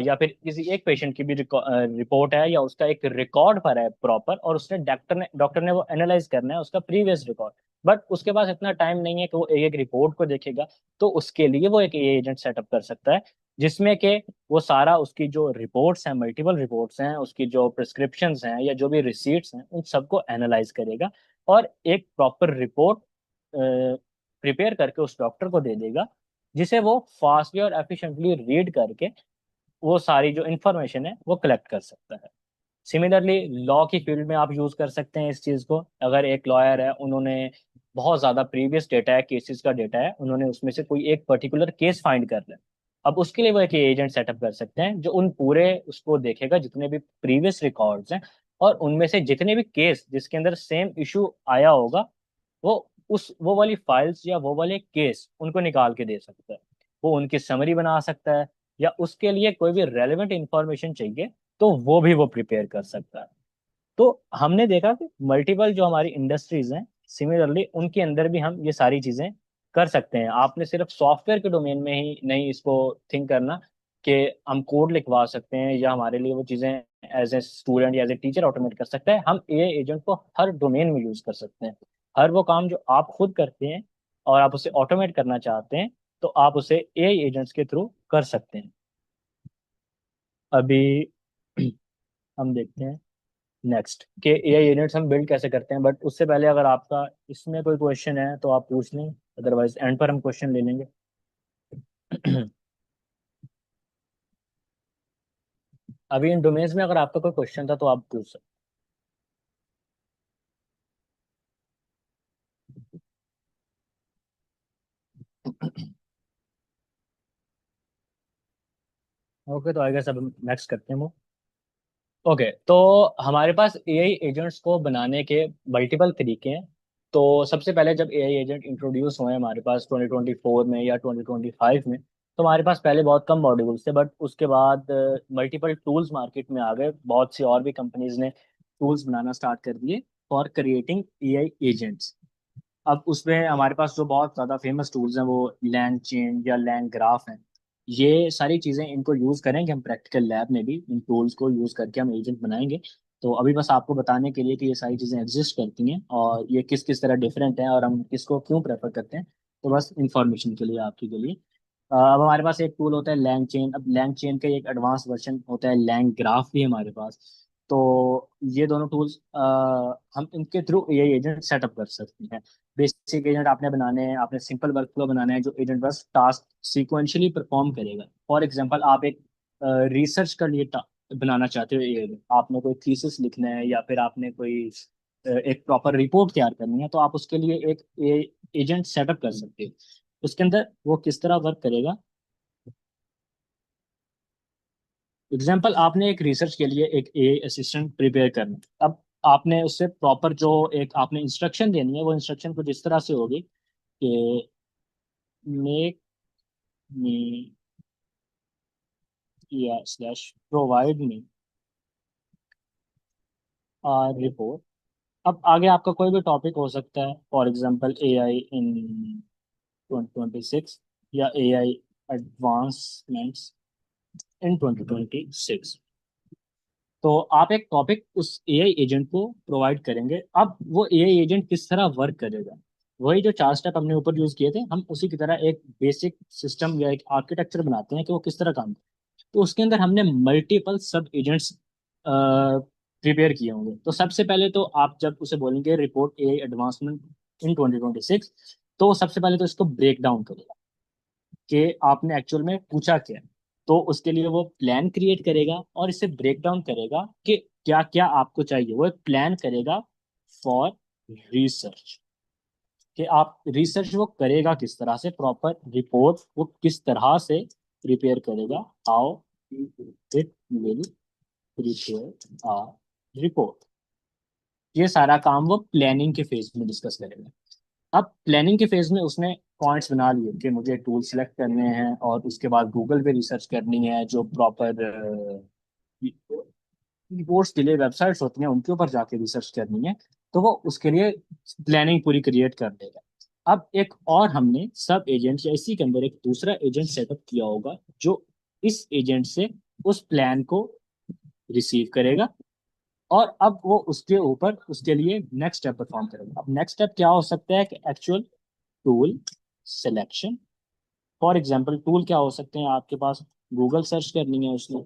या फिर किसी एक पेशेंट की भी रिपोर्ट है या उसका एक रिकॉर्ड पर है प्रॉपर, और उसने डॉक्टर ने वो एनालाइज करना है उसका प्रीवियस रिकॉर्ड, बट उसके पास इतना टाइम नहीं है कि वो एक एक रिपोर्ट को देखेगा। तो उसके लिए वो एक एजेंट सेटअप कर सकता है जिसमें कि वो सारा उसकी जो रिपोर्ट्स हैं, मल्टीपल रिपोर्ट्स हैं, उसकी जो प्रिस्क्रिप्शंस हैं या जो भी रिसीट्स हैं उन सबको एनालाइज करेगा और एक प्रॉपर रिपोर्ट प्रिपेयर करके उस डॉक्टर को दे देगा, जिसे वो फास्टली और एफिशिएंटली रीड करके वो सारी जो इन्फॉर्मेशन है वो कलेक्ट कर सकता है। सिमिलरली लॉ की फील्ड में आप यूज कर सकते हैं इस चीज को। अगर एक लॉयर है, उन्होंने बहुत ज्यादा प्रीवियस डेटा है, केसेस का डेटा है, उन्होंने उसमें से कोई एक पर्टिकुलर केस फाइंड कर लिया, अब उसके लिए वो एक एजेंट सेटअप कर सकते हैं जो उन पूरे उसको देखेगा जितने भी प्रीवियस रिकॉर्ड्स हैं, और उनमें से जितने भी केस जिसके अंदर सेम इशू आया होगा वो वो वाली फाइल्स या वो वाले केस उनको निकाल के दे सकता है। वो उनकी समरी बना सकता है, या उसके लिए कोई भी रेलेवेंट इंफॉर्मेशन चाहिए तो वो भी वो प्रिपेयर कर सकता है। तो हमने देखा कि मल्टीपल जो हमारी इंडस्ट्रीज हैं, सिमिलरली उनके अंदर भी हम ये सारी चीजें कर सकते हैं। आपने सिर्फ सॉफ्टवेयर के डोमेन में ही नहीं इसको थिंक करना कि हम कोड लिखवा सकते हैं या हमारे लिए वो चीजें एज ए स्टूडेंट या एज ए टीचर ऑटोमेट कर सकता है। हम एआई एजेंट को हर डोमेन में यूज कर सकते हैं। हर वो काम जो आप खुद करते हैं और आप उसे ऑटोमेट करना चाहते हैं, तो आप उसे एआई एजेंट्स के थ्रू कर सकते हैं। अभी हम देखते हैं नेक्स्ट के एआई यूनिट्स हम बिल्ड कैसे करते हैं, बट उससे पहले अगर आपका इसमें कोई क्वेश्चन है तो आप पूछ लें, अदरवाइज एंड पर हम क्वेश्चन ले लेंगे। अभी इन डोमेन्स में अगर आपका कोई क्वेश्चन था तो आप पूछ सकते हैं। ओके, तो आई गेस अब नेक्स्ट करते हैं वो। ओके, तो हमारे पास एआई एजेंट्स को बनाने के मल्टीपल तरीके हैं। तो सबसे पहले जब एआई एजेंट इंट्रोड्यूस हुए हमारे पास 2024 में या 2025 में, तो हमारे पास पहले बहुत कम मॉड्यूल्स थे, बट उसके बाद मल्टीपल टूल्स मार्केट में आ गए। बहुत सी और भी कंपनीज ने टूल्स बनाना स्टार्ट कर दिए फॉर क्रिएटिंग एआई एजेंट्स। अब उसमें हमारे पास जो बहुत ज़्यादा फेमस टूल्स हैं वो लैंग चेन या लैंग ग्राफ हैं। ये सारी चीज़ें इनको यूज़ करेंगे हम प्रैक्टिकल लैब में भी, इन टूल्स को यूज़ करके हम एजेंट बनाएंगे। तो अभी बस आपको बताने के लिए कि ये सारी चीज़ें एग्जिस्ट करती हैं और ये किस किस तरह डिफरेंट हैं और हम किसको क्यों प्रेफर करते हैं, तो बस इंफॉर्मेशन के लिए आपके के लिए। अब हमारे पास एक टूल होता है लैंग चेन। अब लैंग चेन का एक एडवांस वर्जन होता है लैंग ग्राफ भी हमारे पास। तो ये दोनों टूल्स हम इनके थ्रू एआई एजेंट सेटअप कर सकते हैं। बेसिक एजेंट आपने बनाने हैं, आपने सिंपल वर्कफ्लो बनाना है जो एजेंट बस टास्क सीक्वेंशियली परफॉर्म करेगा। फॉर एग्जांपल आप एक रिसर्च का लिए बनाना चाहते हो एआई, आपने कोई थीसिस लिखना है या फिर आपने कोई एक प्रॉपर रिपोर्ट तैयार करनी है, तो आप उसके लिए एक एजेंट सेटअप कर सकते हो। उसके अंदर वो किस तरह वर्क करेगा। एग्जाम्पल, आपने एक रिसर्च के लिए एक ए असिस्टेंट प्रिपेयर करना है। अब आपने उससे प्रॉपर जो एक आपने इंस्ट्रक्शन देनी है, वो इंस्ट्रक्शन कुछ इस तरह से होगी कि मेक मी या स्लैश प्रोवाइड मी रिपोर्ट। अब आगे आपका कोई भी टॉपिक हो सकता है, फॉर एग्जांपल एआई इन 2026 या एआई एडवांसमेंट्स इन 2026। तो आप एक टॉपिक उस एआई एजेंट को प्रोवाइड करेंगे। अब वो एआई एजेंट किस तरह वर्क करेगा, वही जो 4 स्टेप हमने ऊपर यूज किए थे, हम उसी की तरह एक बेसिक सिस्टम या एक आर्किटेक्चर बनाते हैं कि वो किस तरह काम करे। तो उसके अंदर हमने मल्टीपल सब एजेंट्स प्रिपेयर किए होंगे। तो सबसे पहले तो आप जब उसे बोलेंगे रिपोर्ट एआई एडवांसमेंट इन 2026, तो वो सबसे पहले तो इसको ब्रेक डाउन करेगा कि आपने एक्चुअल में पूछा क्या है। तो उसके लिए वो प्लान क्रिएट करेगा और इसे ब्रेक डाउन करेगा कि क्या क्या आपको चाहिए। वो एक प्लान करेगा फॉर रिसर्च, कि आप रिसर्च वो करेगा किस तरह से, प्रॉपर रिपोर्ट वो किस तरह से प्रिपेयर करेगा, how it will prepare a report. ये सारा काम वो प्लानिंग के फेज में डिस्कस करेगा। अब प्लानिंग के फेज में उसने पॉइंट्स बना लिए कि मुझे टूल सेलेक्ट करने हैं और उसके बाद गूगल पे रिसर्च करनी है, जो प्रॉपर रिपोर्ट्स के लिए वेबसाइट्स होती हैं उनके ऊपर जाके रिसर्च करनी है। तो वो उसके लिए प्लानिंग पूरी क्रिएट कर देगा। अब एक और हमने सब एजेंट या इसी के अंदर एक दूसरा एजेंट सेटअप किया होगा जो इस एजेंट से उस प्लान को रिसीव करेगा और अब वो उसके ऊपर उसके लिए नेक्स्ट स्टेप परफॉर्म करेगा। अब नेक्स्ट स्टेप क्या हो सकता है कि actual tool selection. For example tool क्या हो सकते हैं आपके पास, गूगल सर्च करनी है उसने,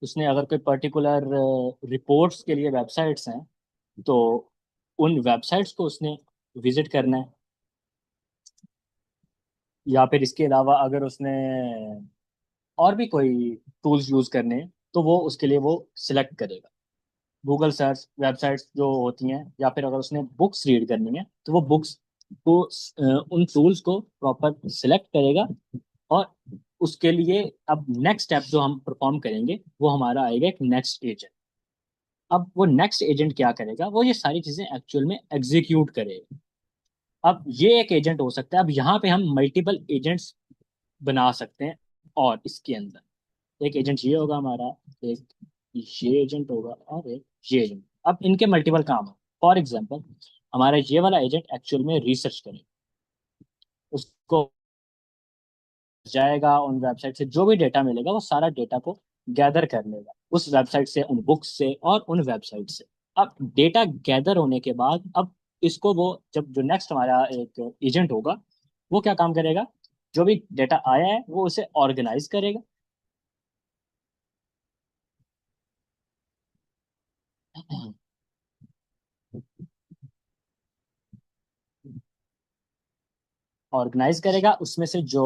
उसने अगर कोई पर्टिकुलर रिपोर्ट्स के लिए वेबसाइट्स हैं, तो उन वेबसाइट्स को उसने विजिट करना है। या फिर इसके अलावा अगर उसने और भी कोई टूल्स यूज करने हैं, तो वो उसके लिए वो सिलेक्ट करेगा गूगल सर्च वेबसाइट्स जो होती हैं। या फिर अगर उसने बुक्स रीड करनी है, तो वो बुक्स को उन टूल्स को प्रॉपर सिलेक्ट करेगा। और उसके लिए अब नेक्स्ट स्टेप जो हम परफॉर्म करेंगे वो हमारा आएगा एक नेक्स्ट एजेंट। अब वो नेक्स्ट एजेंट क्या करेगा, वो ये सारी चीजें एक्चुअल में एग्जीक्यूट करेगा। अब ये एक एजेंट हो सकता है। अब यहाँ पे हम मल्टीपल एजेंट्स बना सकते हैं। और इसके अंदर एक एजेंट ये होगा हमारा, एक ये एजेंट होगा और एक ये एजेंट। अब इनके मल्टीपल काम है। फॉर एग्जाम्पल, हमारा ये वाला एजेंट एक्चुअल में रिसर्च करेगा, उसको जाएगा उन वेबसाइट से जो भी डेटा मिलेगा वो सारा डेटा को गैदर कर लेगा उस वेबसाइट से, उन बुक्स से और उन वेबसाइट से। अब डेटा गैदर होने के बाद अब इसको वो जब जो नेक्स्ट हमारा एक एजेंट होगा, वो क्या काम करेगा, जो भी डेटा आया है वो उसे ऑर्गेनाइज करेगा। ऑर्गेनाइज करेगा उसमें से जो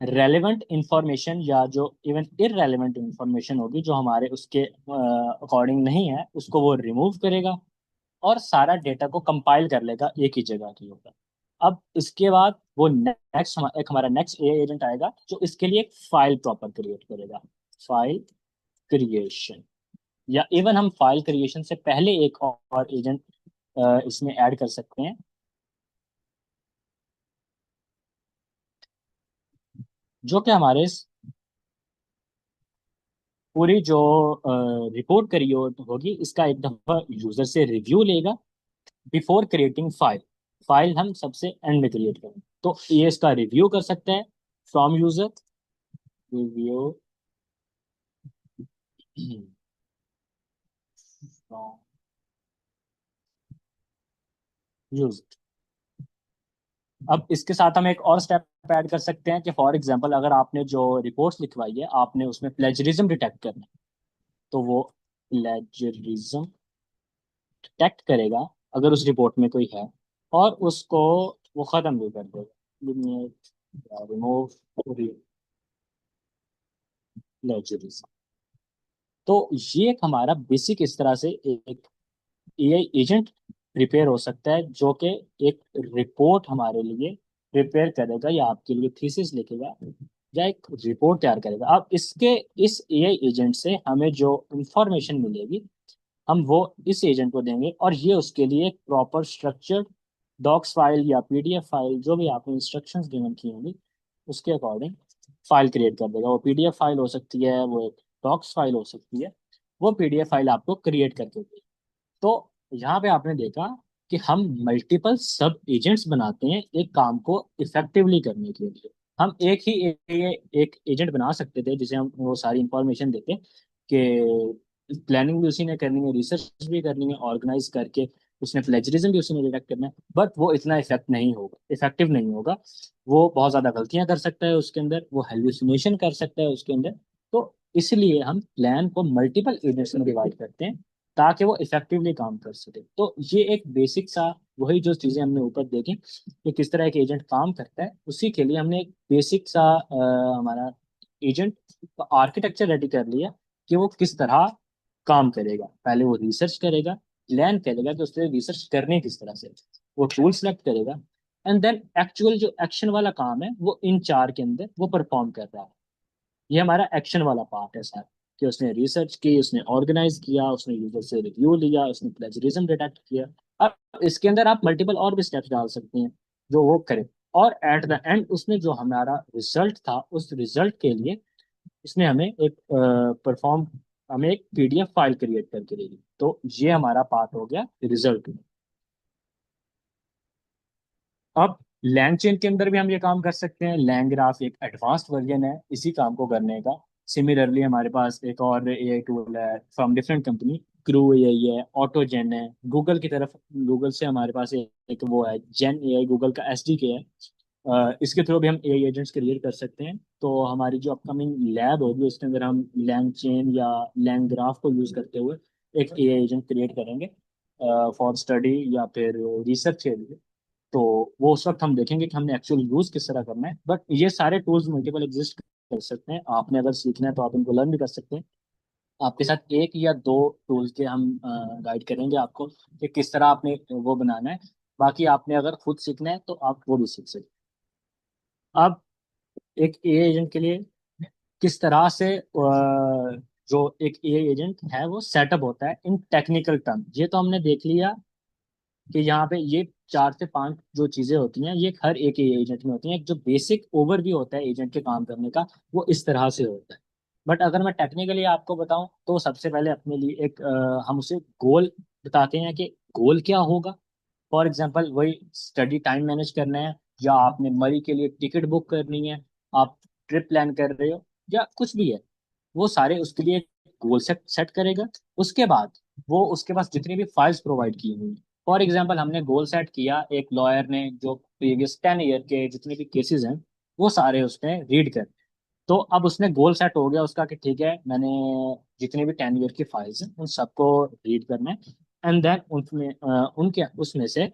रेलेवेंट इंफॉर्मेशन या जो इवन इररेलेवेंट इंफॉर्मेशन होगी जो हमारे उसके अकॉर्डिंग नहीं है, उसको वो रिमूव करेगा और सारा डेटा को कंपाइल कर लेगा एक ही जगह के ऊपर। अब इसके बाद वो नेक्स्ट एक हमारा नेक्स्ट ए एजेंट आएगा जो इसके लिए एक फाइल प्रॉपर क्रिएट करेगा, फाइल क्रिएशन। या इवन हम फाइल क्रिएशन से पहले एक और एजेंट इसमें ऐड कर सकते हैं, जो कि हमारे पूरी जो रिपोर्ट करी होगी इसका एक दफा यूजर से रिव्यू लेगा बिफोर क्रिएटिंग फाइल। फाइल हम सबसे एंड में क्रिएट करेंगे, तो ये इसका रिव्यू कर सकते हैं from user, review from user. अब इसके साथ हम एक और स्टेप ऐड कर सकते हैं कि फॉर एग्जांपल अगर आपने जो रिपोर्ट्स लिखवाई है आपने उसमें प्लेजरिज्म डिटेक्ट करना है, तो वो प्लेजरिज्म डिटेक्ट करेगा अगर उस रिपोर्ट में कोई है, और उसको वो खत्म भी कर देगा, रिमूव प्लेजरिज्म। तो ये एक हमारा बेसिक इस तरह से एक एआई एजेंट प्रिपेयर हो सकता है जो कि एक रिपोर्ट हमारे लिए प्रिपेयर करेगा, या आपके लिए थीसिस लिखेगा, या एक रिपोर्ट तैयार करेगा। अब इसके इस एआई एजेंट से हमें जो इंफॉर्मेशन मिलेगी हम वो इस एजेंट को देंगे, और ये उसके लिए एक प्रॉपर स्ट्रक्चर्ड डॉक्स फाइल या पीडीएफ फाइल, जो भी आपने इंस्ट्रक्शंस गिवन की होंगी उसके अकॉर्डिंग फाइल क्रिएट कर देगा। वो पीडीएफ फाइल हो सकती है, वो एक डॉक्स फाइल हो सकती है, वो पीडीएफ फाइल आपको क्रिएट करके देगी। तो यहाँ पे आपने देखा कि हम मल्टीपल सब एजेंट्स बनाते हैं एक काम को इफेक्टिवली करने के लिए। हम एक ही एक एजेंट बना सकते थे जिसे हम वो सारी इंफॉर्मेशन देते कि प्लानिंग भी उसी ने करनी है, रिसर्च भी करनी है, ऑर्गेनाइज करके उसने प्लेजरिज्म भी उसी ने डिटेक्ट करना है, बट वो इतना इफेक्टिव नहीं होगा। वो बहुत ज्यादा गलतियां कर सकता है उसके अंदर, वो हेल्यूसिनेशन कर सकता है उसके अंदर। तो इसलिए हम प्लान को मल्टीपल एजेंट्स में डिवाइड करते हैं ताकि वो इफेक्टिवली काम कर सके। तो ये एक बेसिक सा, वही जो चीजें हमने ऊपर देखी कि किस तरह एक एजेंट काम करता है, उसी के लिए हमने एक बेसिक सा हमारा एजेंट का आर्किटेक्चर रेडी कर लिया कि वो किस तरह काम करेगा। पहले वो रिसर्च करेगा, प्लान करेगा कि उसने रिसर्च करने किस तरह से, वो टूल सेलेक्ट करेगा, एंड देन एक्चुअल जो एक्शन वाला काम है वो इन चार के अंदर वो परफॉर्म कर रहा है। ये हमारा एक्शन वाला पार्ट है सर, कि उसने रिसर्च की, उसने ऑर्गेनाइज किया, उसने यूजर से रिव्यू लिया, उसने प्लेजरिज्म डिटेक्ट किया। अब इसके अंदर आप मल्टीपल और भी स्टेप्स डाल सकते हैं जो वो करे, और एट द एंड उसने जो हमारा रिजल्ट था उस रिजल्ट के लिए इसने हमें एक परफॉर्म हमें एक पीडीएफ फाइल क्रिएट करके देगी। तो ये हमारा पार्ट हो गया रिजल्ट। अब लैंग चेन के अंदर भी हम ये काम कर सकते हैं। लैंग ग्राफ एक एडवांस्ड वर्जन है इसी काम को करने का। सिमिलरली हमारे पास एक और एआई टूल है from different company, crew AI है, ऑटोजेन है। गूगल की तरफ, गूगल से हमारे पास एक वो है जेन एआई, गूगल का एसडीके है। इसके थ्रू भी हम एआई एजेंट्स क्रिएट कर सकते हैं। तो हमारी जो अपकमिंग लैब होगी उसके अंदर हम लैंग चेन या लैंग ग्राफ को यूज करते हुए एक एआई एजेंट क्रिएट करेंगे फॉर स्टडी या फिर रिसर्च के लिए। तो वो उस वक्त हम देखेंगे कि हमने एक्चुअल यूज किस तरह करना है। बट ये सारे टूल्स मल्टीपल एग्जिस्ट कर सकते हैं, आपने अगर सीखना है तो आप इनको लर्न भी कर सकते हैं। आपके साथ एक या दो टूल्स के हम गाइड करेंगे आपको कि किस तरह आपने वो बनाना है। बाकी आपने अगर खुद सीखना है तो आप वो भी सीख सकते हैं। अब एक एआई एजेंट के लिए किस तरह से जो एक एआई एजेंट है वो सेटअप होता है इन टेक्निकल टर्म, ये तो हमने देख लिया कि यहाँ पे ये चार से पांच जो चीजें होती हैं ये हर एक एजेंट में होती हैं। एक जो बेसिक ओवरव्यू होता है एजेंट के काम करने का वो इस तरह से होता है। बट अगर मैं टेक्निकली आपको बताऊं तो सबसे पहले अपने लिए एक हम उसे गोल बताते हैं कि गोल क्या होगा। फॉर एग्जाम्पल वही स्टडी टाइम मैनेज करना है, या आपने मरी के लिए टिकट बुक करनी है, आप ट्रिप प्लान कर रहे हो, या कुछ भी है, वो सारे उसके लिए गोल सेट सेट करेगा। उसके बाद वो उसके पास जितनी भी फाइल्स प्रोवाइड की हुई, फॉर एग्जांपल हमने गोल सेट किया एक लॉयर ने जो प्रीवियस 10 ईयर के जितने भी केसेस हैं वो सारे उसने रीड कर। तो अब उसने गोल सेट हो गया उसका कि ठीक है मैंने जितने भी 10 ईयर की फाइल्स हैं उन सबको रीड करना है। एंड देन उसमें उनके उसमें से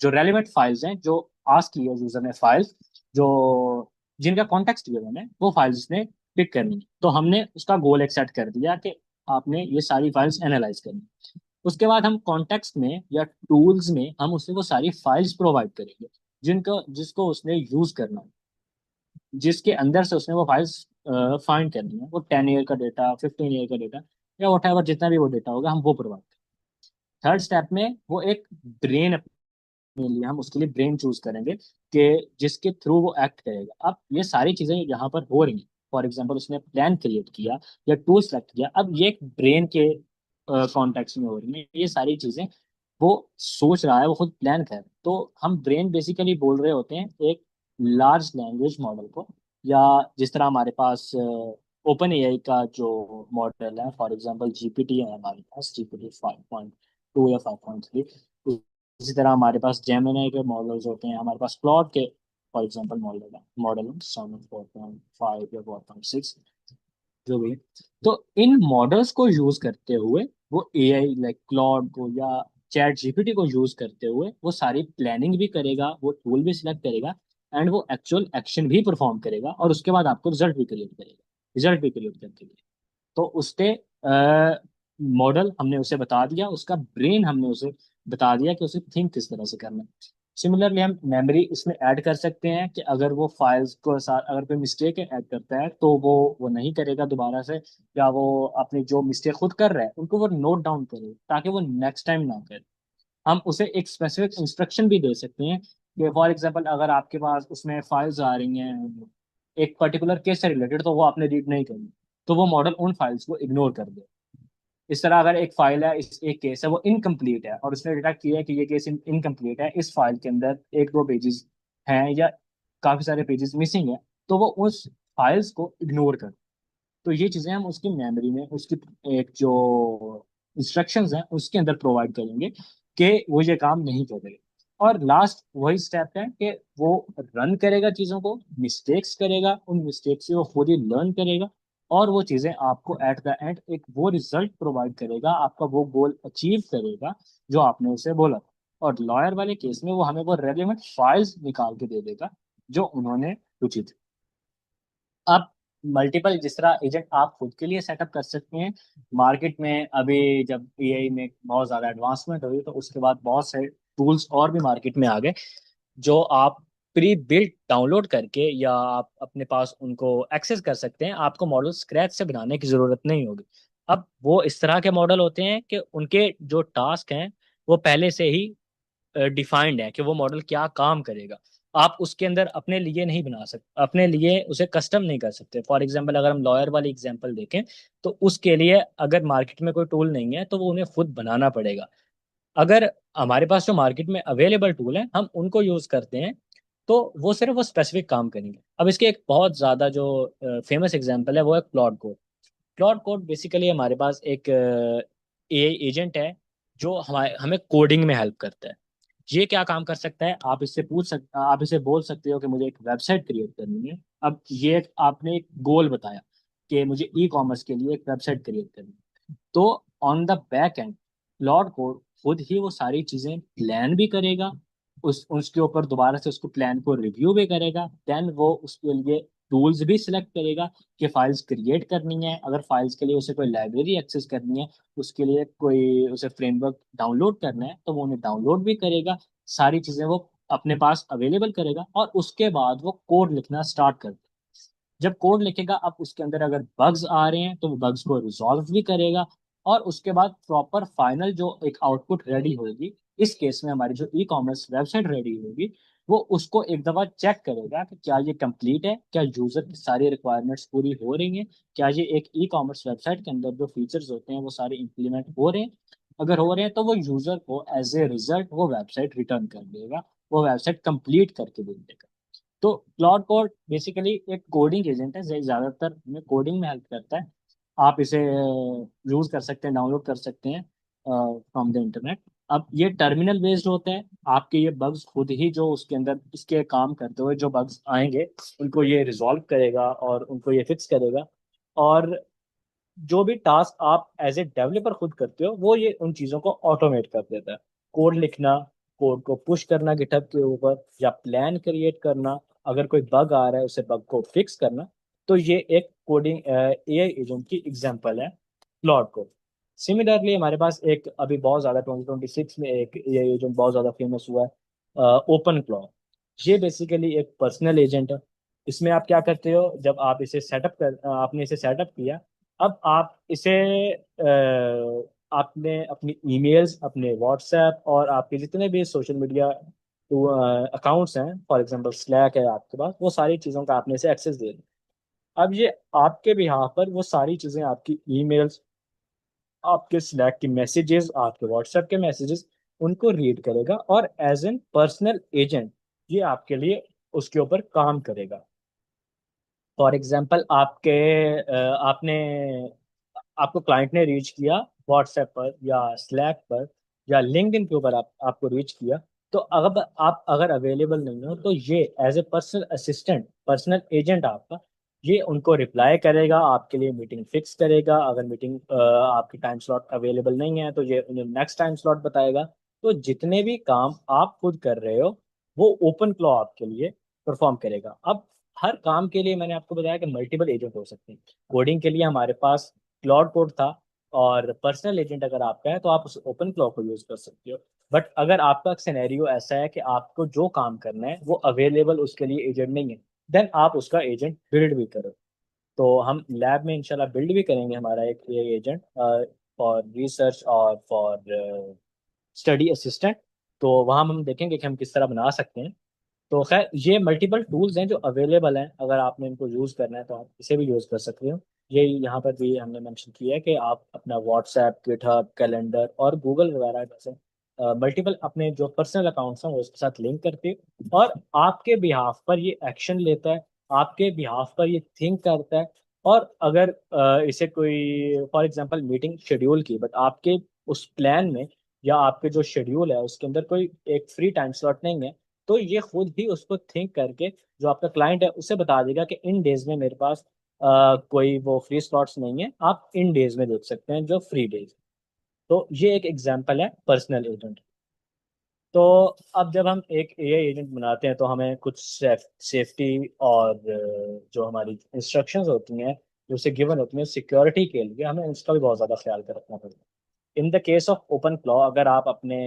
जो रेलिवेंट फाइल्स हैं जो आस्क की है यूजर ने फाइल्स जो जिनका कॉन्टेक्स्ट गिवन है वो फाइल्स उसने पिक करनी है। तो हमने उसका गोल एक सेट कर दिया कि आपने ये सारी फाइल्स एनालाइज करनी। उसके बाद हम कॉन्टेक्स्ट में या टूल्स में हम उसे वो सारी फाइल्स प्रोवाइड करेंगे जिनको जिसको उसने यूज करना है, जिसके अंदर से उसने वो फाइल्स फाइंड करनी है। वो 10 ईयर का डेटा, 15 ईयर का डेटा, या वट एवर जितना भी वो डेटा होगा हम वो प्रोवाइड करेंगे। थर्ड स्टेप में वो एक ब्रेन अपने लिए हम उसके लिए ब्रेन चूज करेंगे कि जिसके थ्रू वो एक्ट करेगा। अब ये सारी चीजें यहाँ पर हो रही हैं। फॉर एग्जाम्पल उसने प्लान क्रिएट किया या टूल सेलेक्ट किया, अब ये एक ब्रेन के कॉन्टेक्स्ट में हो रही है ये सारी चीजें। वो सोच रहा है, वो खुद प्लान कर रहा है। तो हम ब्रेन बेसिकली बोल रहे होते हैं एक लार्ज लैंग्वेज मॉडल को, या जिस तरह हमारे पास ओपन एआई का जो मॉडल है, फॉर एग्जांपल जीपीटी है हमारे पास, जीपीटी 5.2 या 5.3, इसी तरह हमारे पास जेमिनी के मॉडल्स होते हैं, हमारे पास क्लॉड के फॉर एग्जांपल मॉडल 7.4.5 या 4.6 जो भी है। तो इन मॉडल्स को यूज करते हुए वो एआई लाइक क्लॉड को या चैट जीपीटी को यूज करते हुए वो सारी प्लानिंग भी करेगा, वो टूल भी सिलेक्ट करेगा, एंड वो एक्चुअल एक्शन भी परफॉर्म करेगा, और उसके बाद आपको रिजल्ट भी क्रिएट करके देगा। तो उसने मॉडल हमने उसे बता दिया, उसका ब्रेन हमने उसे बता दिया कि उसे थिंक किस तरह से करना है। सिमिलरली हम मेमोरी इसमें ऐड कर सकते हैं कि अगर वो फाइल्स को साथ अगर कोई मिस्टेक ऐड करता है तो वो नहीं करेगा दोबारा से, या वो अपनी जो मिस्टेक खुद कर रहा है उनको वो नोट डाउन करे ताकि वो नेक्स्ट टाइम ना करे। हम उसे एक स्पेसिफिक इंस्ट्रक्शन भी दे सकते हैं कि फॉर एग्जांपल अगर आपके पास उसमें फाइल्स आ रही हैं एक पर्टिकुलर केस से रिलेटेड, तो वो आपने रीड नहीं करनी, तो वो मॉडल उन फाइल्स को इग्नोर कर दे। इस तरह अगर एक फाइल है, इस एक केस है वो इनकम्प्लीट है और उसने डिटेक्ट किया है कि ये केस इनकम्प्लीट है, इस फाइल के अंदर एक दो पेजेस हैं या काफी सारे पेजेस मिसिंग है, तो वो उस फाइल्स को इग्नोर कर। तो ये चीजें हम उसकी मेमोरी में उसकी एक जो इंस्ट्रक्शंस हैं उसके अंदर प्रोवाइड करेंगे कि वो ये काम नहीं करेगा। और लास्ट वही स्टेप है कि वो रन करेगा चीजों को, मिस्टेक्स करेगा, उन मिस्टेक्स से वो खुद ही लर्न करेगा, और वो चीजें आपको एट द एंड एक वो रिजल्ट प्रोवाइड करेगा, आपका वो गोल अचीव करेगा जो आपने उसे बोला। और लॉयर वाले केस में वो हमें वो रेलिवेंट फाइल्स निकाल के दे देगा जो उन्होंने पूछी थी। अब मल्टीपल जिस तरह एजेंट आप खुद के लिए सेटअप कर सकते हैं मार्केट में। अभी जब एआई में बहुत ज़्यादा एडवांसमेंट हुई तो उसके बाद बहुत से टूल्स और भी मार्केट में आ गए जो आप प्री बिल्ट डाउनलोड करके या आप अपने पास उनको एक्सेस कर सकते हैं। आपको मॉडल स्क्रैच से बनाने की ज़रूरत नहीं होगी। अब वो इस तरह के मॉडल होते हैं कि उनके जो टास्क हैं वो पहले से ही डिफाइंड है कि वो मॉडल क्या काम करेगा। आप उसके अंदर अपने लिए नहीं बना सकते, अपने लिए उसे कस्टम नहीं कर सकते। फॉर एग्जांपल अगर हम लॉयर वाली एग्जांपल देखें तो उसके लिए अगर मार्केट में कोई टूल नहीं है तो वो उन्हें खुद बनाना पड़ेगा। अगर हमारे पास जो मार्केट में अवेलेबल टूल है हम उनको यूज करते हैं तो वो सिर्फ वो स्पेसिफिक काम करेंगे। अब इसके एक बहुत ज्यादा जो फेमस एग्जांपल है वो है Claude code. Claude code basically हमारे पास एक एआई एजेंट है जो हमारे हमें कोडिंग में हेल्प करता है। ये क्या काम कर सकता है, आप इसे बोल सकते हो कि मुझे एक वेबसाइट क्रिएट करनी है। अब ये आपने एक गोल बताया कि मुझे ई कॉमर्स के लिए एक वेबसाइट क्रिएट करनी है, तो on the back and Claude code खुद ही वो सारी चीजें प्लान भी करेगा, उस उसके ऊपर दोबारा से उसको प्लान को रिव्यू भी करेगा, देन वो उसके लिए टूल्स भी सिलेक्ट करेगा कि फाइल्स क्रिएट करनी है, अगर फाइल्स के लिए उसे कोई लाइब्रेरी एक्सेस करनी है, उसके लिए कोई उसे फ्रेमवर्क डाउनलोड करना है तो वो उन्हें डाउनलोड भी करेगा। सारी चीजें वो अपने पास अवेलेबल करेगा और उसके बाद वो कोड लिखना स्टार्ट कर देगा। जब कोड लिखेगा अब उसके अंदर अगर बग्स आ रहे हैं तो वो बग्स को रिजॉल्व भी करेगा, और उसके बाद प्रॉपर फाइनल जो एक आउटपुट रेडी होगी, इस केस में हमारी जो ई कॉमर्स वेबसाइट रेडी होगी, वो उसको एक दफा चेक करेगा कि क्या ये कंप्लीट है, क्या यूजर की सारी रिक्वायरमेंट्स पूरी हो रही हैं, क्या ये एक ई कॉमर्स वेबसाइट के अंदर जो फीचर्स होते हैं वो सारे इंप्लीमेंट हो रहे हैं। अगर हो रहे हैं तो वो यूजर को एज ए रिजल्ट वो वेबसाइट रिटर्न कर देगा, वो वेबसाइट कंप्लीट करके दे देगा। तो क्लाउड कोड बेसिकली एक कोडिंग एजेंट है, ज्यादातर हमें कोडिंग में हेल्प करता है। आप इसे यूज कर सकते हैं, डाउनलोड कर सकते हैं फ्रॉम द इंटरनेट। अब ये टर्मिनल बेस्ड होता है, आपके ये बग्स खुद ही जो उसके अंदर इसके काम करते हुए जो बग्स आएंगे उनको ये रिजॉल्व करेगा और उनको ये फिक्स करेगा। और जो भी टास्क आप एज ए डेवलपर खुद करते हो वो ये उन चीज़ों को ऑटोमेट कर देता है। कोड लिखना, कोड को पुश करना गिटहब के ऊपर, या प्लान क्रिएट करना, अगर कोई बग आ रहा है उसे बग को फिक्स करना। तो ये एक कोडिंग एआई एजेंट की एग्जांपल है क्लॉड कोड। सिमिलरली हमारे पास एक अभी बहुत ज़्यादा 2026 में एक एआई एजेंट बहुत ज़्यादा फेमस हुआ है, ओपन क्लॉड। ये बेसिकली एक पर्सनल एजेंट है। इसमें आप क्या करते हो, जब आप इसे आपने इसे सेटअप किया, अब आप इसे आपने अपनी ईमेल्स, अपने व्हाट्सएप और आपके जितने भी सोशल मीडिया अकाउंट्स हैं, फॉर एग्जांपल स्लैक है आपके पास, वो सारी चीज़ों का आपने इसे एक्सेस दे दिया। अब ये आपके भी यहाँ पर वो सारी चीज़ें, आपकी ईमेल्स, आपके स्लैक की मैसेजेस, आपके व्हाट्सएप के मैसेजेस, उनको रीड करेगा और एज एन पर्सनल एजेंट ये आपके लिए उसके ऊपर काम करेगा। फॉर एग्जांपल आपने आपको क्लाइंट ने रीच किया व्हाट्सएप पर या स्लैक पर, या लिंक्डइन के ऊपर आपको रीच किया, तो अगर आप अगर अवेलेबल नहीं हो, तो ये as a personal assistant, personal agent आपका, ये उनको रिप्लाई करेगा, आपके लिए मीटिंग फिक्स करेगा। अगर मीटिंग आपकी टाइम स्लॉट अवेलेबल नहीं है तो ये उन्हें नेक्स्ट टाइम स्लॉट बताएगा। तो जितने भी काम आप खुद कर रहे हो वो ओपन क्लॉ आपके लिए परफॉर्म करेगा। अब हर काम के लिए मैंने आपको बताया कि मल्टीपल एजेंट हो सकते हैं। कोडिंग के लिए हमारे पास क्लॉड कोड था, और पर्सनल एजेंट अगर आपका है तो आप उस ओपन क्लॉ को यूज कर सकते हो। बट अगर आपका सिनेरियो ऐसा है कि आपको जो काम करना है वो अवेलेबल उसके लिए एजेंट नहीं है, देन आप उसका एजेंट बिल्ड भी करो। तो हम लैब में इंशाल्लाह बिल्ड भी करेंगे हमारा एक ये एजेंट फॉर रिसर्च और फॉर स्टडी असिस्टेंट। तो वहाँ हम देखेंगे कि हम किस तरह बना सकते हैं। तो खैर ये मल्टीपल टूल्स हैं जो अवेलेबल हैं, अगर आपने इनको यूज़ करना है तो आप इसे भी यूज़ कर सकते हो। ये यहाँ पर भी हमने मेंशन किया है कि आप अपना व्हाट्सएप, गिटहब, कैलेंडर और गूगल वगैरह जैसे मल्टीपल अपने जो पर्सनल अकाउंट्स हैं वो उसके साथ लिंक करते हो, और आपके बिहाफ पर ये एक्शन लेता है, आपके बिहाफ पर ये थिंक करता है। और अगर इसे कोई फॉर एग्जांपल मीटिंग शेड्यूल की, बट आपके उस प्लान में या आपके जो शेड्यूल है उसके अंदर कोई एक फ्री टाइम स्लॉट नहीं है, तो ये खुद ही उसको थिंक करके जो आपका क्लाइंट है उसे बता देगा कि इन डेज में मेरे पास कोई वो फ्री स्लॉट्स नहीं है, आप इन डेज में देख सकते हैं जो फ्री डेज। तो ये एक एग्जांपल है पर्सनल एजेंट। तो अब जब हम एक एआई एजेंट बनाते हैं तो हमें कुछ सेफ्टी और जो हमारी इंस्ट्रक्शंस होती हैं जो उसे गिवन होती हैं सिक्योरिटी के लिए, हमें उसका भी बहुत ज़्यादा ख्याल कर रखना पड़ता है। In the case of Open Claw, अगर आप अपने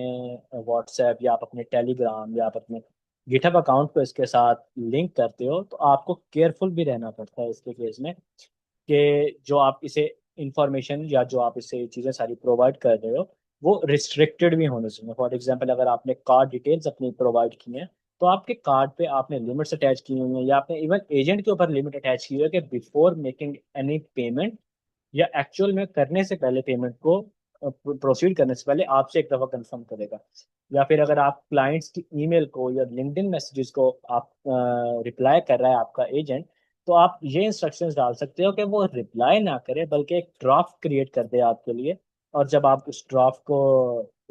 व्हाट्सएप या आप अपने टेलीग्राम या आप अपने गिटहब अकाउंट को इसके साथ लिंक करते हो, तो आपको केयरफुल भी रहना पड़ता है इसके केस में कि जो आप इसे इंफॉर्मेशन या जो आप इसे चीज़ें सारी प्रोवाइड कर रहे हो वो रिस्ट्रिक्टेड भी होने चाहिए। फॉर एग्जांपल अगर आपने कार्ड डिटेल्स अपनी प्रोवाइड की हैं, तो आपके कार्ड पे आपने लिमिट्स अटैच की हुई हैं, या आपने इवन एजेंट के ऊपर लिमिट अटैच की हुई है कि बिफोर मेकिंग एनी पेमेंट, या एक्चुअल में करने से पहले पेमेंट को प्रोसीड करने से पहले आपसे एक दफा कंफर्म करेगा। या फिर अगर आप क्लाइंट्स की ईमेल को या लिंक्डइन मैसेजेस को आप रिप्लाई कर रहा है आपका एजेंट, तो आप ये इंस्ट्रक्शंस डाल सकते हो कि वो रिप्लाई ना करे बल्कि एक ड्राफ्ट क्रिएट कर दे आपके लिए। और जब आप उस ड्राफ्ट को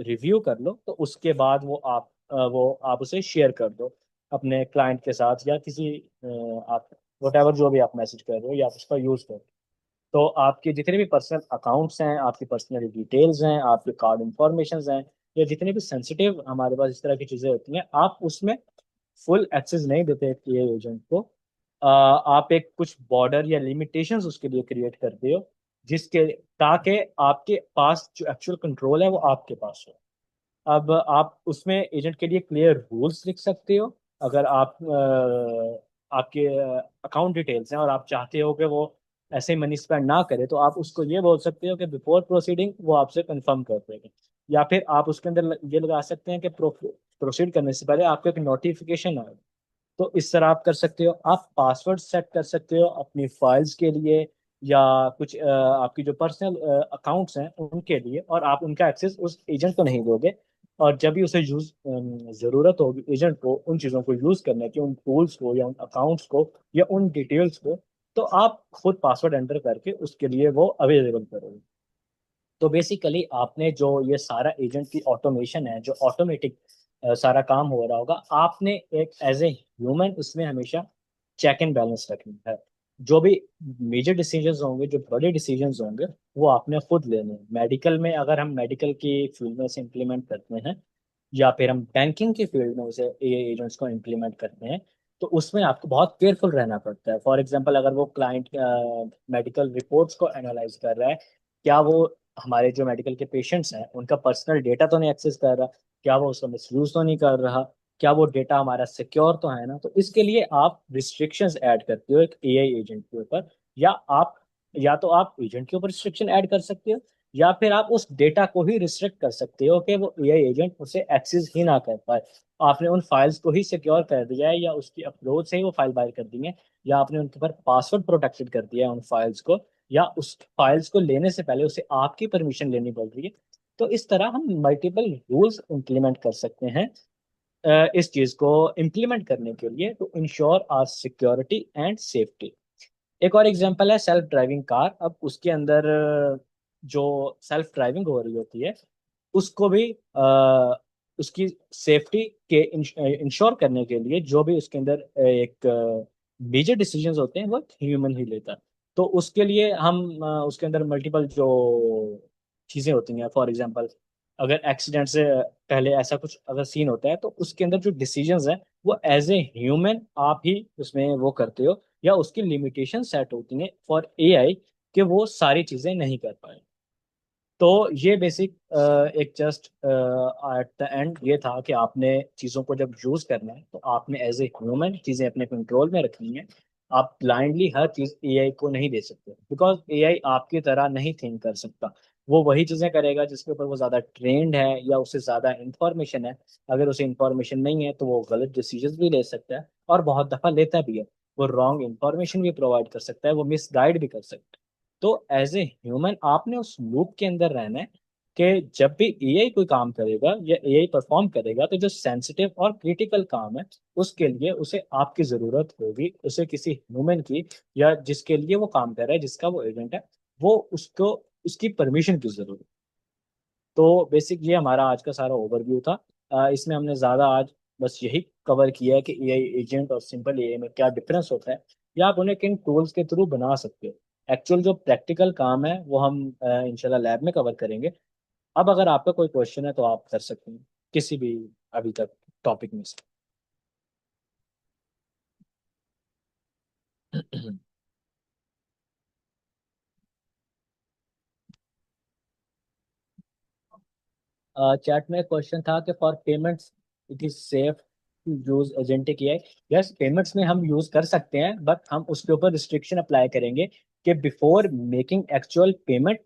रिव्यू कर लो तो उसके बाद वो आप उसे शेयर कर दो अपने क्लाइंट के साथ, या किसी आप वट जो भी आप मैसेज कर रहे हो या आप उसका यूज करो। तो आपके जितने भी पर्सनल अकाउंट्स हैं, आपकी पर्सनल डिटेल्स हैं, आपके कार्ड इंफॉर्मेशन हैं, या जितने भी सेंसिटिव हमारे पास इस तरह की चीज़ें होती हैं, आप उसमें फुल एक्सेस नहीं देते ये एजेंट को। आप एक कुछ बॉर्डर या लिमिटेशंस उसके लिए क्रिएट करते हो, जिसके ताकि आपके पास जो एक्चुअल कंट्रोल है वो आपके पास हो। अब आप उसमें एजेंट के लिए क्लियर रूल्स लिख सकते हो। अगर आप आपके अकाउंट डिटेल्स हैं और आप चाहते हो कि वो ऐसे मनी स्पेंड ना करे, तो आप उसको ये बोल सकते हो कि बिफोर प्रोसीडिंग वो आपसे कंफर्म कर देगा। या फिर आप उसके अंदर ये लगा सकते हैं कि प्रोसीड करने से पहले आपको एक नोटिफिकेशन आए। तो इस तरह आप कर सकते हो। आप पासवर्ड सेट कर सकते हो अपनी फाइल्स के लिए, या कुछ आपकी जो पर्सनल अकाउंट्स हैं उनके लिए, और आप उनका एक्सेस उस एजेंट को नहीं दोगे। और जब भी उसे यूज जरूरत होगी एजेंट को उन चीज़ों को यूज करने की, उन टूल्स को या उन अकाउंट्स को या उन डिटेल्स को, तो आप खुद पासवर्ड एंटर करके उसके लिए वो अवेलेबल करोगे। तो बेसिकली आपने जो ये सारा एजेंट की ऑटोमेशन है, जो ऑटोमेटिक सारा काम हो रहा होगा, आपने एक एज ए ह्यूमन उसमें हमेशा चेक एंड बैलेंस रखनी है। जो भी मेजर डिसीजंस होंगे, जो बड़े डिसीजंस होंगे, वो आपने खुद लेने हैं। मेडिकल में अगर हम मेडिकल की फील्ड में से इम्प्लीमेंट करते हैं, या फिर हम बैंकिंग की फील्ड में उसे ए एजेंट्स को इम्प्लीमेंट करते हैं, तो उसमें आपको बहुत केयरफुल रहना पड़ता है। फॉर एग्जांपल अगर वो क्लाइंट मेडिकल रिपोर्ट्स को एनालाइज कर रहा है, क्या वो हमारे जो मेडिकल के पेशेंट्स हैं उनका पर्सनल डेटा तो नहीं एक्सेस कर रहा, क्या वो उसका मिसयूज तो नहीं कर रहा, क्या वो डेटा हमारा सिक्योर तो है ना। तो इसके लिए आप रिस्ट्रिक्शंस ऐड करते हो एक एआई एजेंट के ऊपर, या आप या तो आप एजेंट के ऊपर रिस्ट्रिक्शन ऐड कर सकते हो, या फिर आप उस डेटा को ही रिस्ट्रिक्ट कर सकते हो कि वो एआई एजेंट उसे एक्सेस ही ना कर पाए। आपने उन फाइल्स को ही सिक्योर कर दिया है, या उसकी अपलोड से ही वो फाइल बाहर कर दी है, या आपने उनके ऊपर पासवर्ड प्रोटेक्टेड कर दिया है उन फाइल्स को, या उस फाइल्स को लेने से पहले उसे आपकी परमिशन लेनी पड़ रही है। तो इस तरह हम मल्टीपल रूल्स इंप्लीमेंट कर सकते हैं इस चीज को इम्प्लीमेंट करने के लिए, to ensure our security and safety. एक और एग्जांपल है सेल्फ ड्राइविंग कार। अब उसके अंदर जो सेल्फ ड्राइविंग हो रही होती है, उसको भी उसकी सेफ्टी के इंश्योर करने के लिए जो भी उसके अंदर एक मेजर डिसीजंस होते हैं वो ह्यूमन ही लेता है। तो उसके लिए हम उसके अंदर मल्टीपल जो चीजें होती हैं, फॉर एग्जांपल अगर एक्सीडेंट से पहले ऐसा कुछ अगर सीन होता है तो उसके अंदर जो डिसीजंस हैं वो एज ए ह्यूमन आप ही उसमें वो करते हो, या उसकी लिमिटेशन सेट होती हैं फॉर एआई कि वो सारी चीजें नहीं कर पाए। तो ये बेसिक एक जस्ट एट द एंड ये था कि आपने चीज़ों को जब यूज़ करना है तो आपने एज ए ह्यूमन चीज़ें अपने कंट्रोल में रखनी है। आप ब्लाइंडली हर चीज़ एआई को नहीं दे सकते, बिकॉज एआई आपकी तरह नहीं थिंक कर सकता। वो वही चीज़ें करेगा जिसके ऊपर वो ज़्यादा ट्रेंड है या उससे ज़्यादा इंफॉर्मेशन है। अगर उसे इंफॉर्मेशन नहीं है तो वो गलत डिसीजन भी ले सकता है, और बहुत दफ़ा लेता भी है। वो रॉन्ग इंफॉर्मेशन भी प्रोवाइड कर सकता है, वो मिसगाइड भी कर सकता है। तो एज ए ह्यूमन आपने उस लूप के अंदर रहना है कि जब भी एआई कोई काम करेगा या एआई परफॉर्म करेगा तो जो सेंसिटिव और क्रिटिकल काम है उसके लिए उसे आपकी जरूरत होगी, उसे किसी ह्यूमन की, या जिसके लिए वो काम कर रहा है, जिसका वो एजेंट है, वो उसको उसकी परमिशन की जरूरत। तो बेसिक ये हमारा आज का सारा ओवरव्यू था। इसमें हमने ज़्यादा आज बस यही कवर किया है कि एआई एजेंट और सिंपल एआई में क्या डिफरेंस होता है, या आप उन्हें किन टूल्स के थ्रू बना सकते हो। एक्चुअल जो प्रैक्टिकल काम है वो हम इंशाल्लाह लैब में कवर करेंगे। अब अगर आपका कोई क्वेश्चन है तो आप कर सकते हैं किसी भी अभी तक टॉपिक में से। चैट में क्वेश्चन था कि for payments it is safe to use agentic AI. Yes, payments में हम यूज कर सकते हैं, बट हम उसके ऊपर रिस्ट्रिक्शन अप्लाई करेंगे कि बिफोर मेकिंग एक्चुअल पेमेंट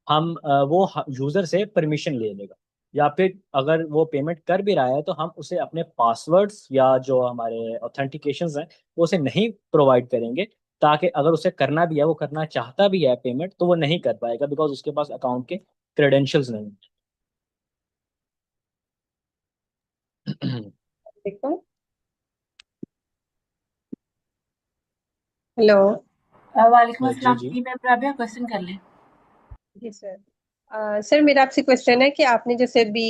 हम वो यूजर से परमिशन ले लेगा, या फिर अगर वो पेमेंट कर भी रहा है तो हम उसे अपने पासवर्ड्स या जो हमारे ऑथेंटिकेशंस हैं वो उसे नहीं प्रोवाइड करेंगे, ताकि अगर उसे करना भी है, वो करना चाहता भी है पेमेंट, तो वो नहीं कर पाएगा बिकॉज उसके पास अकाउंट के क्रेडेंशियल्स नहीं हैं। देखो। हेलो। वालेकुम जी अस्सलाम जी। जी, मैं प्राबिया क्वेश्चन कर लें। जी सर। सर मेरा आपसे क्वेश्चन है कि आपने जैसे अभी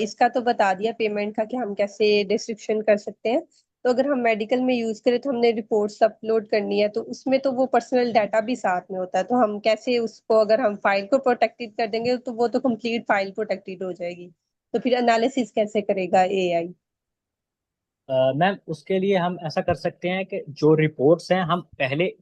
इसका तो बता दिया पेमेंट का कि हम कैसे डिस्क्रिप्शन कर सकते हैं। तो अगर हम मेडिकल में यूज करें तो हमने रिपोर्ट्स अपलोड करनी है, तो उसमें तो वो पर्सनल डाटा भी साथ में होता है, तो हम कैसे उसको, अगर हम फाइल को प्रोटेक्टेड कर देंगे तो वो तो कंप्लीट फाइल प्रोटेक्टेड हो जाएगी, तो फिर एनालिसिस कैसे करेगा एआई? मैम उसके लिए हम ऐसा कर सकते हैं कि जो रिपोर्ट्स हैं हम पहले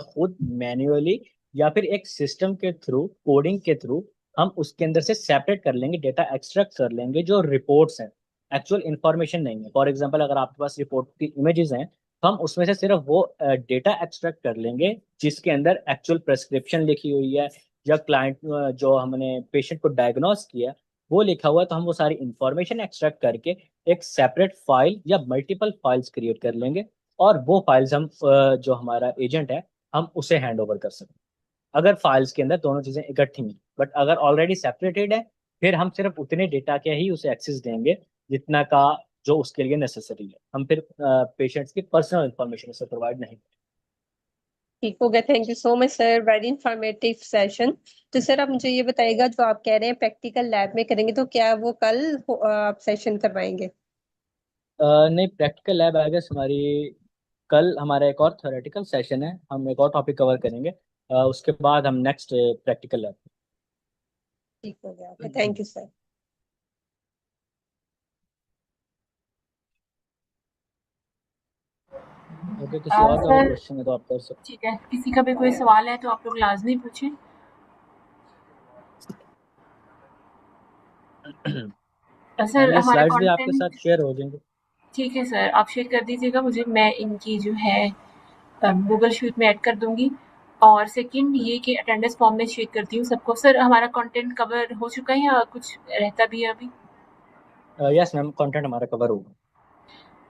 खुद मैन्युअली या फिर एक सिस्टम के थ्रू, कोडिंग के थ्रू हम उसके अंदर से सेपरेट कर लेंगे, डेटा एक्सट्रैक्ट कर लेंगे जो रिपोर्ट्स हैं, एक्चुअल इंफॉर्मेशन नहीं है। फॉर एग्जांपल अगर आपके पास रिपोर्ट की इमेजेस हैं तो हम उसमें से सिर्फ वो डेटा एक्सट्रैक्ट कर लेंगे जिसके अंदर एक्चुअल प्रेस्क्रिप्शन लिखी हुई है, या क्लाइंट जो हमने पेशेंट को डायग्नोस किया वो लिखा हुआ है, तो हम वो सारी इंफॉर्मेशन एक्सट्रैक्ट करके एक सेपरेट फाइल या मल्टीपल फाइल्स क्रिएट कर लेंगे, और वो फाइल्स हम जो हमारा एजेंट है हम उसे हैंड ओवर कर सकते हैं अगर फाइल्स के अंदर दोनों चीजें इकट्ठी हैं। बट अगर ऑलरेडी सेपरेटेड है फिर हम सिर्फ उतने डेटा के ही उसे एक्सेस देंगे जितना का जो उसके लिए नेसेसरी है। हम फिर पेशेंट्स की पर्सनल इंफॉर्मेशन उसे प्रोवाइड नहीं। ठीक हो गया, thank you so much sir, very informative session. तो सर आप मुझे ये बताइएगा, जो आप कह रहे हैं प्रैक्टिकल लैब में करेंगे, तो क्या वो कल आप सेशन करवाएंगे? नहीं, प्रैक्टिकल लैब आई गेस हमारी कल, हमारा एक और थ्योरेटिकल सेशन है, हम एक और टॉपिक कवर करेंगे, उसके बाद हम नेक्स्ट प्रैक्टिकल लैब। ठीक हो गया, okay, thank you sir. Okay, किसी और का भी सर क्वेश्चन है तो आप कर सकते ठीक है, किसी का भी कोई सवाल है तो आप लोग लाजमी पूछें। हैं। सर मैम ये हमारा स्लाइड्स भी आपके कंटेंट साथ शेयर हो जाएंगे। ठीक है सर, आप शेयर कर दीजिएगा मुझे, मैं इनकी जो है गूगल शीट में ऐड कर दूंगी। और सेकंड ये कि अटेंडेंस फॉर्म में शेयर करती हूँ सबको। सर हमारा कंटेंट कवर हो चुका है या कुछ रहता भी है अभी? यस मैम, कंटेंट हमारा कवर होगा।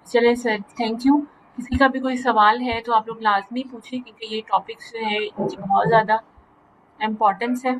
चलें सर, थैंक यू। किसी का भी कोई सवाल है तो आप लोग लाजमी पूछें, क्योंकि ये टॉपिक्स जो है इनकी बहुत ज़्यादा इम्पोर्टेंस है।